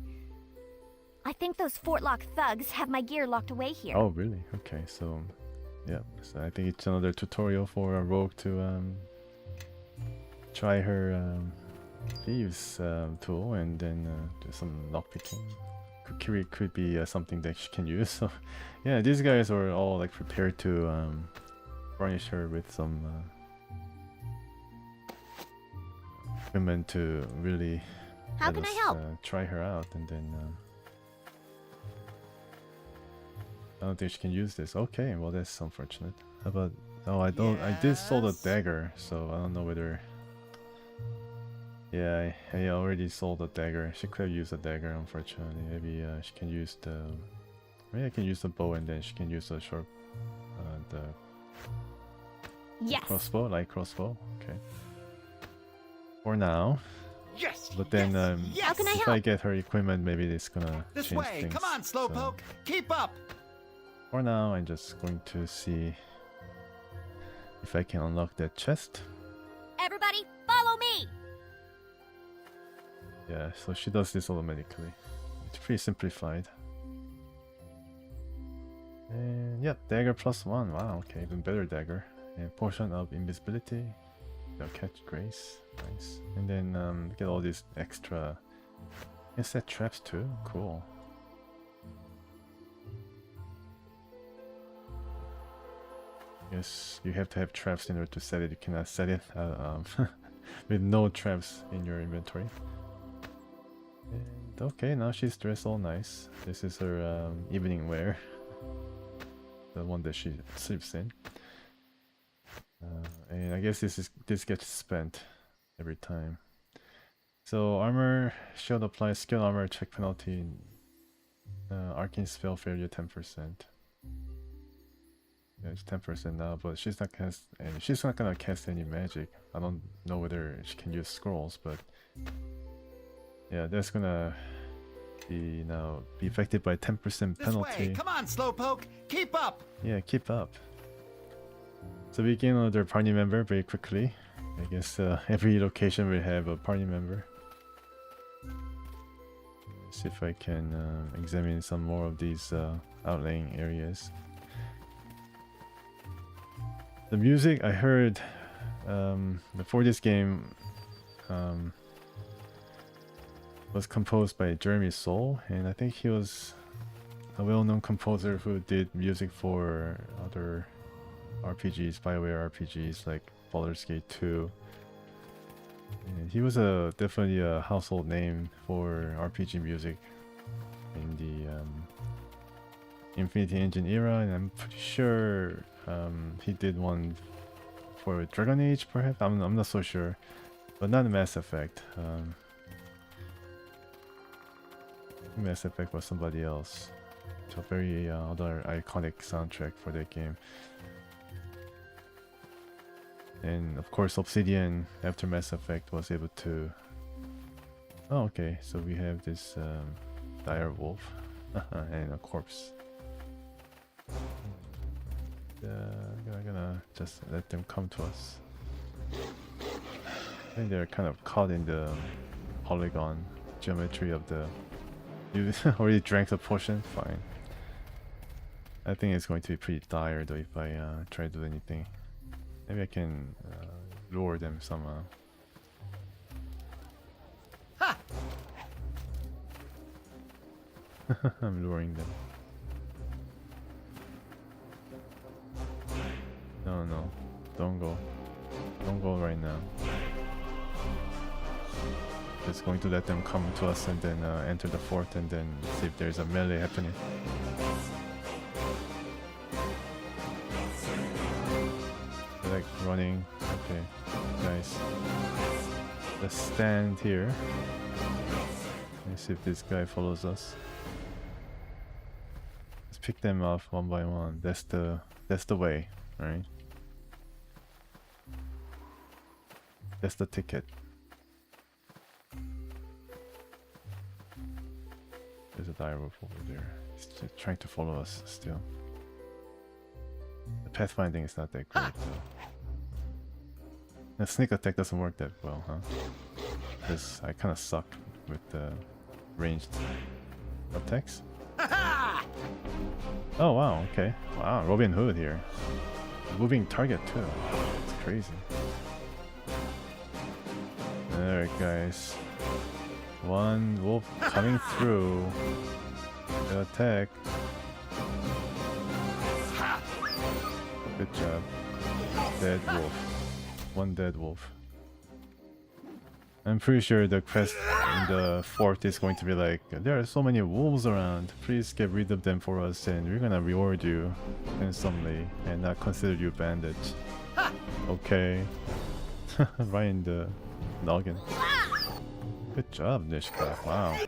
I think those Fort Locke thugs have my gear locked away here. Oh, really? Okay, so yeah. So I think it's another tutorial for a rogue to try her thieves tool and then do some lockpicking. Could be something that she can use. So yeah, these guys are all like prepared to furnish her with some equipment to really How can I help? try her out, and then I don't think she can use this. Okay, well that's unfortunate. How about... Oh, I don't... I did sold a Yes? dagger, so I don't know whether... Yeah, I already sold a dagger. She could have used a dagger, unfortunately. Maybe she can use the... Maybe I can use the bow and then she can use the short... the Yes. crossbow, light crossbow. Okay. For now. Yes. But then, yes. How can I if help? I get her equipment, maybe it's gonna This change way. things. Come on, So, Slowpoke. Keep up. for now, I'm just going to see if I can unlock that chest. Everybody, follow me! Yeah, so she does this automatically. It's pretty simplified. And yep, dagger +1. Wow, okay, even better dagger. And potion of invisibility. They'll catch grace. Nice. And then get all these extra. Can set traps too. Cool. Yes, you have to have traps in order to set it. You cannot set it with no traps in your inventory. And okay, now she's dressed all nice. This is her evening wear. The one that she sleeps in. And I guess this gets spent every time. So armor, shield applies, skill armor, check penalty, arcane spell failure 10%. Yeah, it's 10% now, but she's not gonna cast any magic. I don't know whether she can use scrolls, but yeah, that's gonna be affected by 10% This penalty. way. Come on, Slowpoke. Keep up. Yeah, keep up. So we gain another party member very quickly. I guess every location will have a party member. See if I can examine some more of these outlying areas. The music I heard for this game was composed by Jeremy Soule, and I think he was a well-known composer who did music for other RPGs, BioWare RPGs like Baldur's Gate 2. And he was definitely a household name for RPG music in the Infinity Engine era, and I'm pretty sure he did one for Dragon Age, perhaps. I'm not so sure, but not Mass Effect. Mass Effect was somebody else. It's a very other iconic soundtrack for that game. And of course Obsidian after Mass Effect was able to... Oh, okay, so we have this dire wolf and a corpse. I'm gonna just let them come to us. I think they're kind of caught in the polygon geometry of the... You already drank the potion? Fine. I think it's going to be pretty dire though if I try to do anything. Maybe I can lure them somehow. Ha! I'm luring them. No, don't go. Don't go right now. Just going to let them come to us and then enter the fort and then see if there's a melee happening. They're like running. Okay, guys. Let's stand here. Let's see if this guy follows us. Let's pick them off one by one. That's the way, right? That's the ticket. There's a dire wolf over there. He's just trying to follow us still. The pathfinding is not that great though. The sneak attack doesn't work that well, huh? Because I kind of suck with the ranged attacks. Oh wow, okay. Wow, Robin Hood here. Moving target too. It's crazy. Alright guys. One wolf coming through. The attack. Good job. Dead wolf. One dead wolf. I'm pretty sure the quest in the fort is going to be like, there are so many wolves around, please get rid of them for us and we're gonna reward you handsomely and not consider you bandit. Okay. Right in the noggin. Good job, Nishka. Wow.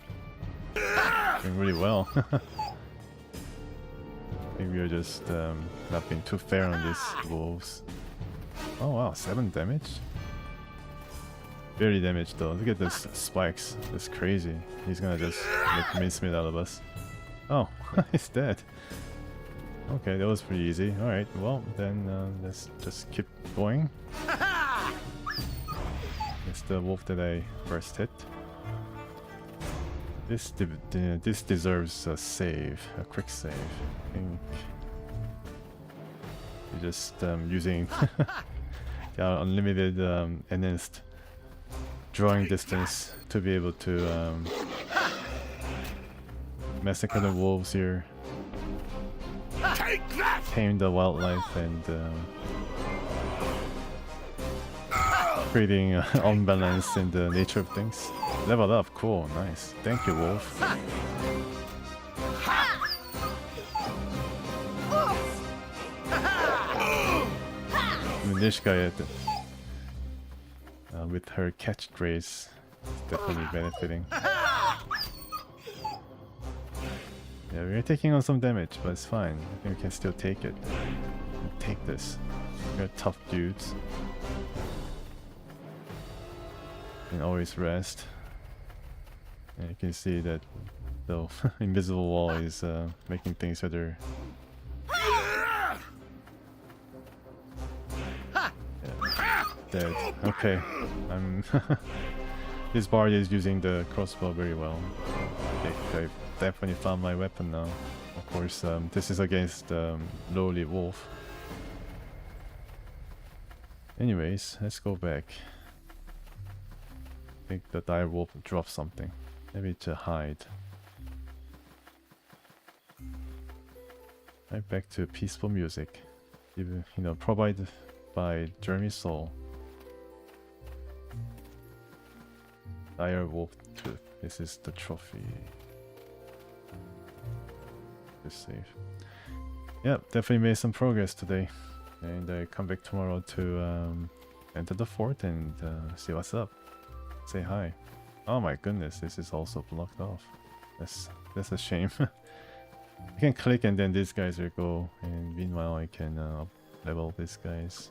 Doing really well. I think we are just not being too fair on these wolves. Oh wow, 7 damage? Barely damage though. Look at this spikes. That's crazy. He's gonna just make mincemeat out of us. Oh, he's dead. Okay, that was pretty easy. Alright, well then let's just keep going. It's the wolf that I first hit. This deserves a save, a quick save. I think you're just using the unlimited enhanced drawing distance to be able to massacre the wolves here, tame the wildlife, and creating unbalance in the nature of things. Level up, cool, nice. Thank you, wolf. Nishka with her catchphrase is definitely benefiting. Yeah, we're taking on some damage, but it's fine. I think we can still take it. Take this. We're tough dudes. And always rest. And you can see that the invisible wall is making things better. Yeah. Dead. Okay. I'm this bard is using the crossbow very well. I definitely found my weapon now. Of course, this is against lowly wolf. Anyways, let's go back. I think the dire wolf dropped something. Maybe to hide. Right back to peaceful music. Even, you know, provided by Jeremy Soul. Dire wolf tooth. This is the trophy. Just save. Yep, definitely made some progress today. And I come back tomorrow to enter the fort and see what's up. Say hi. Oh my goodness, this is also blocked off. That's a shame. I can click and then these guys will go, and meanwhile I can level these guys.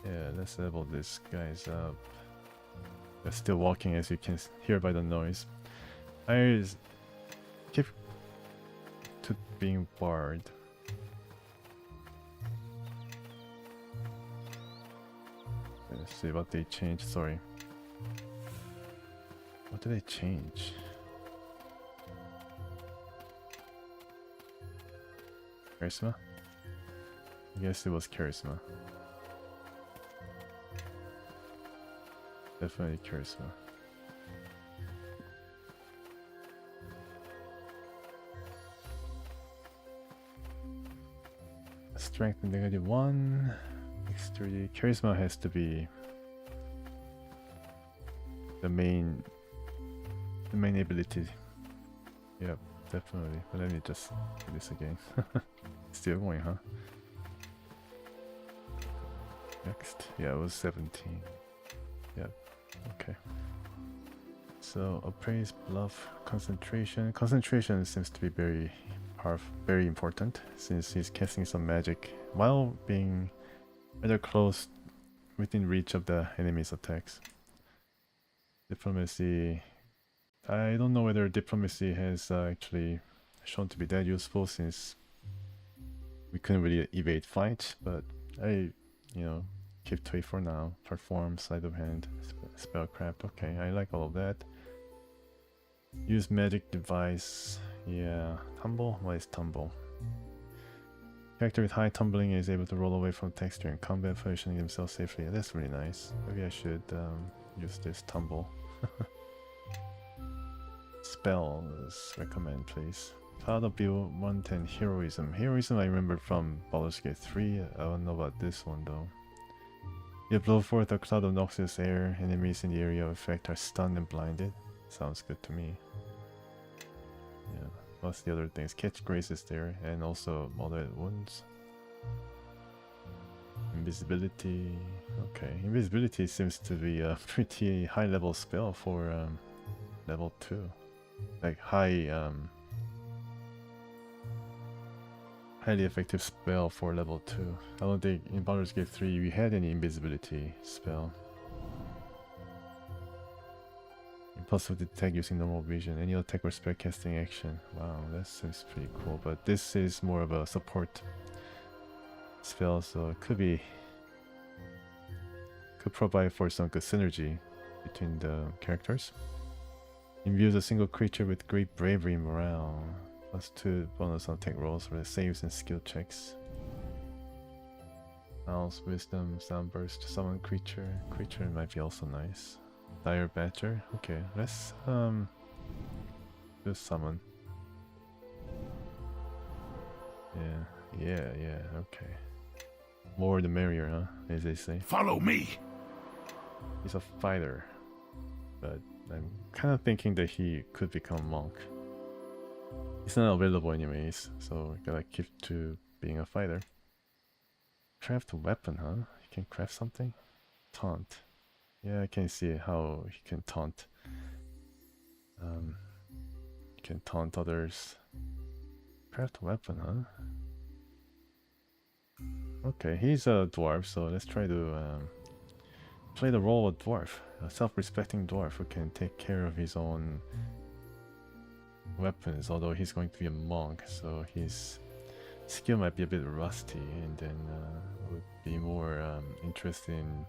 Yeah, let's level these guys up. They're still walking, as you can hear by the noise. I keep to being barred. Let's see what they changed. Sorry. What did they change? Charisma? I guess it was charisma. Definitely charisma. Strength -1. Dexterity. Charisma has to be the main ability. Yep, definitely. But let me just do this again. Still going, huh? Next. Yeah, it was 17. Yep. Okay. So appraise, bluff, concentration. Concentration seems to be very powerful, very important, since he's casting some magic while being rather close within reach of the enemy's attacks. Diplomacy. I don't know whether diplomacy has actually shown to be that useful, since we couldn't really evade fight, but I, you know, keep 2 for now. Perform, sleight of hand, spellcraft. Okay, I like all of that. Use magic device. Yeah, tumble? What is tumble? Character with high tumbling is able to roll away from text during combat, positioning themselves safely. Yeah, that's really nice. Maybe I should use this tumble. Spells recommend, please. Cloud of Bill 110 Heroism. Heroism I remember from Baldur's Gate 3. I don't know about this one though. You blow forth a cloud of noxious air. Enemies in the area of effect are stunned and blinded. Sounds good to me. Yeah. Plus the other things. Catch grace is there, and also moderate wounds. Invisibility. Okay, invisibility seems to be a pretty high level spell for level 2. Like highly effective spell for level 2. I don't think in Baldur's Gate 3 we had any invisibility spell. Impossible to detect using normal vision. Any attack or spell casting action. Wow, that seems pretty cool. But this is more of a support spell, so it could provide for some good synergy between the characters. Imbues a single creature with great bravery and morale. +2 bonus on attack rolls for the saves and skill checks. Mouse, wisdom, soundburst, summon creature. Creature might be also nice. Dire Badger. Okay, let's just summon. Yeah, okay. More the merrier, huh? As they say. Follow me. He's a fighter, but I'm kind of thinking that he could become a monk. He's not available anyways, so we gotta keep to being a fighter. Craft a weapon, huh? He can craft something? Taunt. Yeah, I can see how he can taunt. He can taunt others. Craft a weapon, huh? Okay, he's a dwarf, so let's try to play the role of a dwarf. A self-respecting dwarf who can take care of his own weapons, although he's going to be a monk, so his skill might be a bit rusty, and then would be more interested in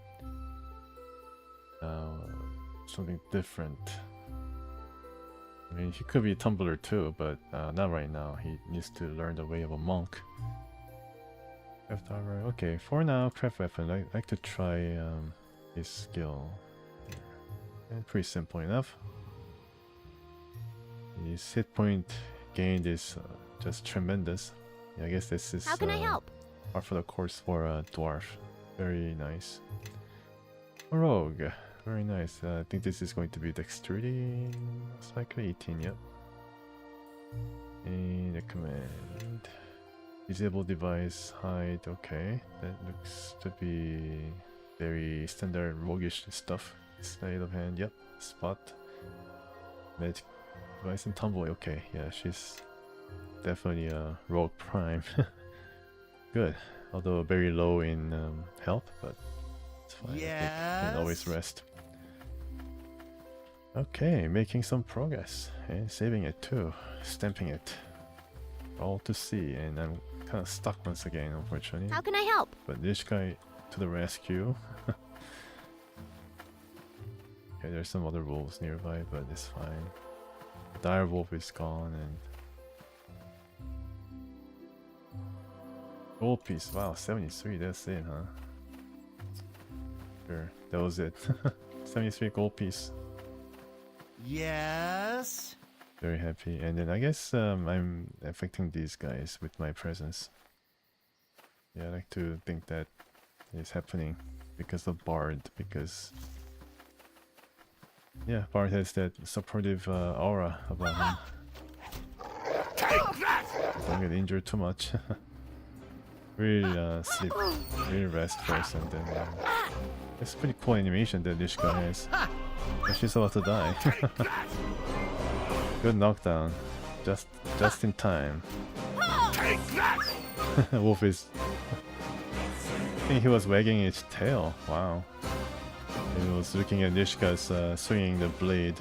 something different. I mean, he could be a tumbler too, but not right now. He needs to learn the way of a monk. Craft armor. Okay, for now, craft weapon. I'd like to try his skill. And pretty simple enough. His hit point gained is just tremendous. Yeah, I guess this is How can I help? par for the course for a dwarf. Very nice. A rogue. Very nice. I think this is going to be dexterity. Most likely 18, yep. And the command. Disable device, hide. Okay, that looks to be very standard roguish stuff. Sleight of hand, yep. Spot. Magic device and tumble. Okay, yeah, she's definitely a rogue prime. Good, although very low in health, but it's fine. Yes. Can always rest. Okay, making some progress and saving it too, stamping it. All to see, and I'm kind of stuck once again, unfortunately. How can I help? But this guy to the rescue. Okay, there's some other wolves nearby, but it's fine. Dire wolf is gone, and gold piece. Wow, 73. That's it, huh? Sure, that was it. 73 gold piece. Yes. Very happy, and then I guess I'm affecting these guys with my presence. Yeah, I like to think that is happening because of Bard, because yeah, Bard has that supportive aura about him. Don't get injured too much. Really sleep, really rest first, and then it's pretty cool animation that this guy has. But she's about to die. Good knockdown, just in time. Wolf is. I think he was wagging its tail. Wow. He was looking at Nishka's swinging the blade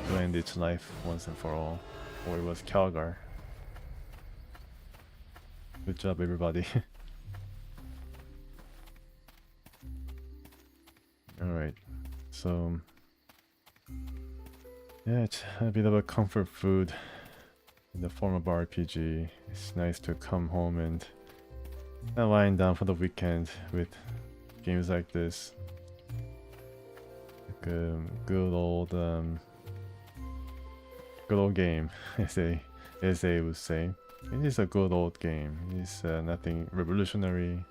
to end its life once and for all. Or it was Calgar. Good job, everybody. Alright, so. Yeah, it's a bit of a comfort food in the form of RPG. It's nice to come home and wind down for the weekend with games like this. Like a good old game, as they would say. It is a good old game. It's nothing revolutionary.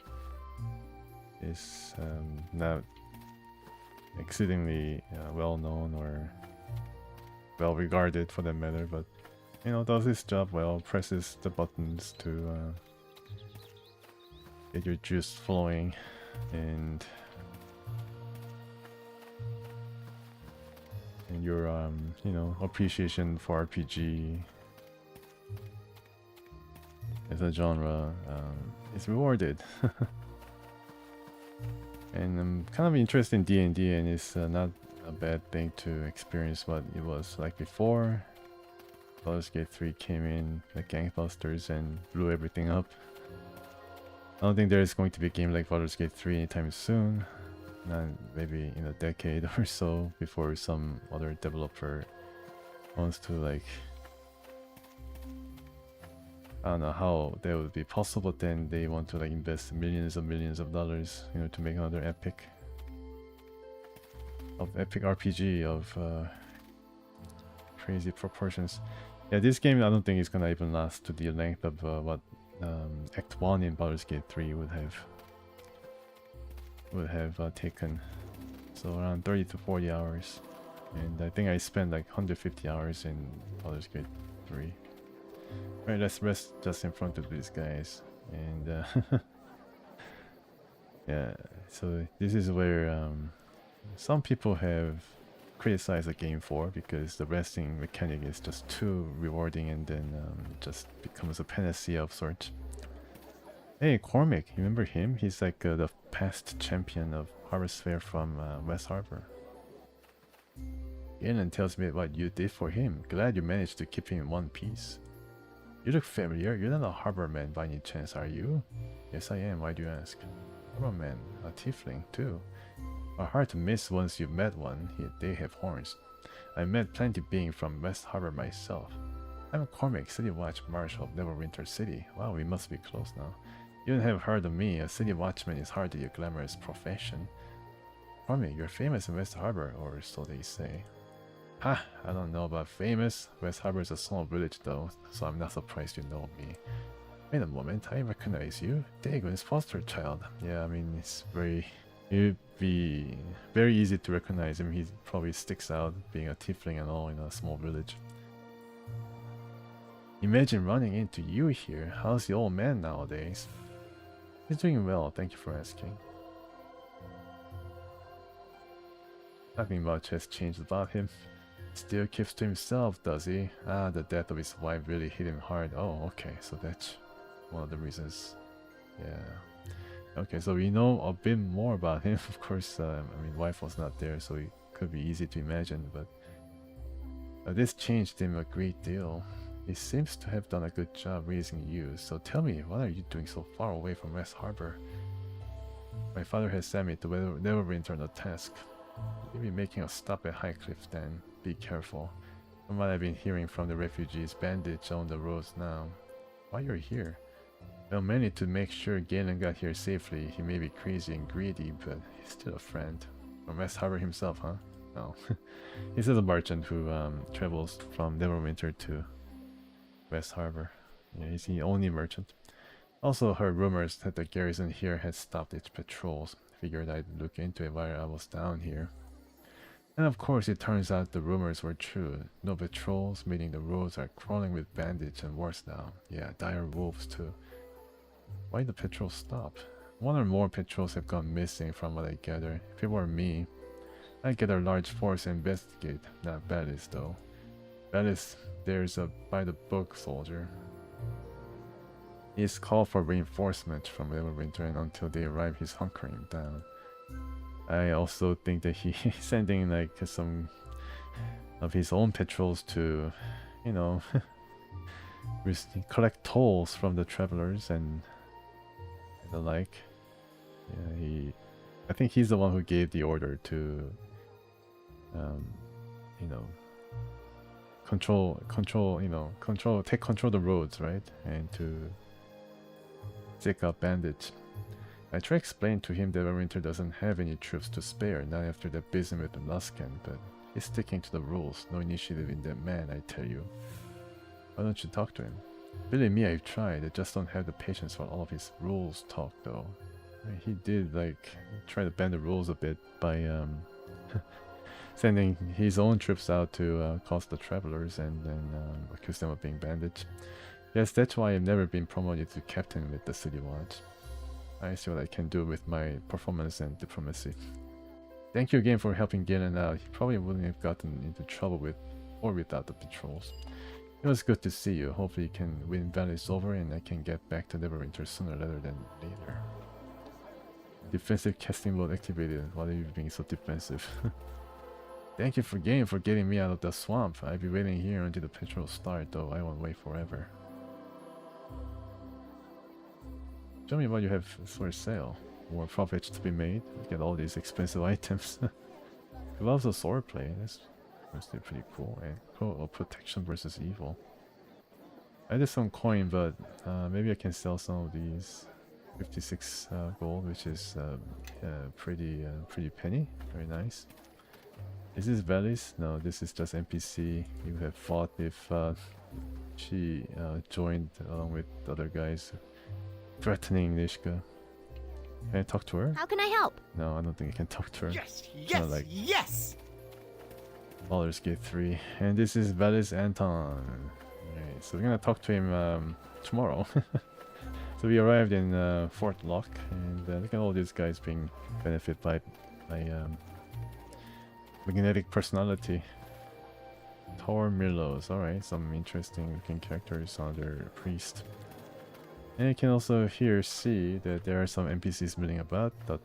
is not exceedingly well known or well regarded for that matter, but you know, does his job well, presses the buttons to get your juice flowing, and your you know, appreciation for RPG as a genre is rewarded. And I'm kind of interested in D&D, and it's not a bad thing to experience what it was like before. Baldur's Gate 3 came in like gangbusters and blew everything up. I don't think there's going to be a game like Baldur's Gate 3 anytime soon. Not maybe in a decade or so, before some other developer wants to, like, I don't know how that would be possible, but then they want to like invest millions of dollars, you know, to make another epic RPG of crazy proportions. Yeah, this game I don't think is gonna even last to the length of what Act 1 in Baldur's Gate 3 would have taken. So around 30 to 40 hours. And I think I spent like 150 hours in Baldur's Gate 3. Alright, let's rest just in front of these guys. And yeah, so this is where some people have criticized the game for, because the resting mechanic is just too rewarding, and then it just becomes a panacea of sorts. Hey, Cormac, you remember him? He's like the past champion of Harvest Fair from West Harbor. Galen tells me what you did for him. Glad you managed to keep him in one piece. You look familiar. You're not a harbor man by any chance, are you? Yes, I am. Why do you ask? Harbor man, a tiefling too. Are hard to miss once you've met one. They have horns. I met plenty being from West Harbor myself. I'm Cormac, City Watch Marshal of Neverwinter City. Wow, we must be close now. You don't have heard of me. A city watchman is hardly a glamorous profession. Cormac, you're famous in West Harbor, or so they say. Ha! I don't know about famous. West Harbor is a small village though, so I'm not surprised you know me. Wait a moment, I recognize you. Dagon's foster child. Yeah, I mean, it'd be very easy to recognize him. He probably sticks out, being a tiefling and all in a small village. Imagine running into you here. How's the old man nowadays? He's doing well, thank you for asking. Nothing much has changed about him. Still keeps to himself, does he? Ah, the death of his wife really hit him hard. Oh, okay, so that's one of the reasons. Yeah. Okay, so we know a bit more about him. Of course, I mean, wife was not there, so it could be easy to imagine, but this changed him a great deal. He seems to have done a good job raising you, so tell me, what are you doing so far away from West Harbor? My father has sent me to Neverwinter on a task. You'll be making a stop at High Cliff then. Be careful. From what I've been hearing from the refugees, bandits on the roads now. Why you're here? Well, mainly to make sure Galen got here safely. He may be crazy and greedy, but he's still a friend. From West Harbor himself, huh? No. He's a merchant who travels from Neverwinter to West Harbor. Yeah, he's the only merchant. Also heard rumors that the garrison here had stopped its patrols. Figured I'd look into it while I was down here. And of course it turns out the rumors were true. No patrols, meaning the roads are crawling with bandits and worse now. Yeah, dire wolves too. Why the patrols stop? One or more patrols have gone missing from what I gather. If it were me, I'd get a large force and investigate. Not Ballis though. Ballis, there's a by-the-book soldier. He's called for reinforcement from Neverwinter, and until they arrive he's hunkering down. I also think that he's sending like some of his own patrols to, you know, collect tolls from the travelers and the like. Yeah, I think he's the one who gave the order to, you know, take control of the roads, right? And to take out bandits. I tried to explain to him that Neverwinter doesn't have any troops to spare, not after the business with the Luskan, but he's sticking to the rules. No initiative in that man, I tell you. Why don't you talk to him? Believe me, I've tried. I just don't have the patience for all of his rules talk, though. He did like try to bend the rules a bit by sending his own troops out to cost the travelers and then accuse them of being bandits. Yes, that's why I've never been promoted to captain with the City Watch. I see what I can do with my performance and diplomacy. Thank you again for helping Galen out. He probably wouldn't have gotten into trouble with or without the patrols. It was good to see you. Hopefully you can win Valley's over and I can get back to Neverwinter sooner rather than later. Defensive casting mode activated. Why are you being so defensive? Thank you for getting me out of the swamp. I'll be waiting here until the patrol start, though I won't wait forever. Show me what you have for sale. More profits to be made. Get all these expensive items. Gloves of swordplay. That's mostly pretty cool. And protection versus evil. I did some coin, but maybe I can sell some of these. 56 gold, which is pretty penny. Very nice. Is this Valley's? No, this is just NPC. You have fought if she joined along with the other guys threatening Nishka. Can I talk to her? How can I help? No, I don't think I can talk to her. Yes, yes, like yes! Baldur's Gate 3. And this is Valley's Anton. Alright, so we're gonna talk to him tomorrow. So we arrived in Fort Lock, and look at all these guys being benefited by magnetic personality. Tor Mirlos, alright, some interesting looking characters under Priest. And you can also here see that there are some NPCs milling about. That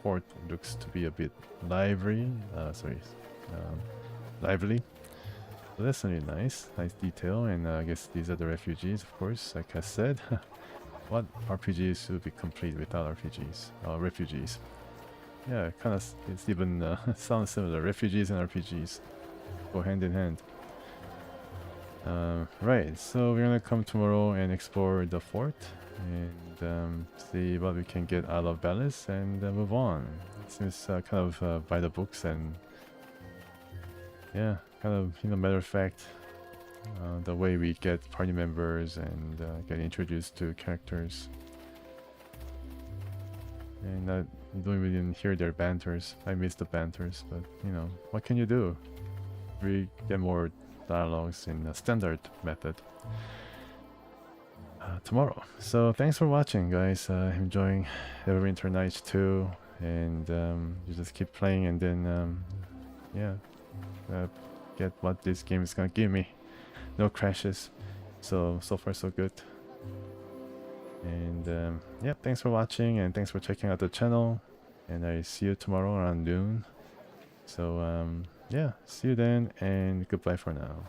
fort looks to be a bit lively. Lively. So that's really nice detail, and I guess these are the refugees, of course, like I said. What RPGs would be complete without refugees? Yeah, kind of. It's even sounds similar. Refugees and RPGs go hand in hand. Right. So we're gonna come tomorrow and explore the fort and see what we can get out of Ballis and move on. It seems kind of by the books and yeah, kind of matter of fact. The way we get party members and get introduced to characters, and you don't even hear their banters. I miss the banters, but you know, what can you do? We get more dialogues in a standard method tomorrow. So thanks for watching, guys. Enjoying Neverwinter Nights 2, and you just keep playing, and then get what this game is gonna give me. No crashes, so far so good. And yeah, thanks for watching and thanks for checking out the channel, and I see you tomorrow around noon. So yeah, see you then and goodbye for now.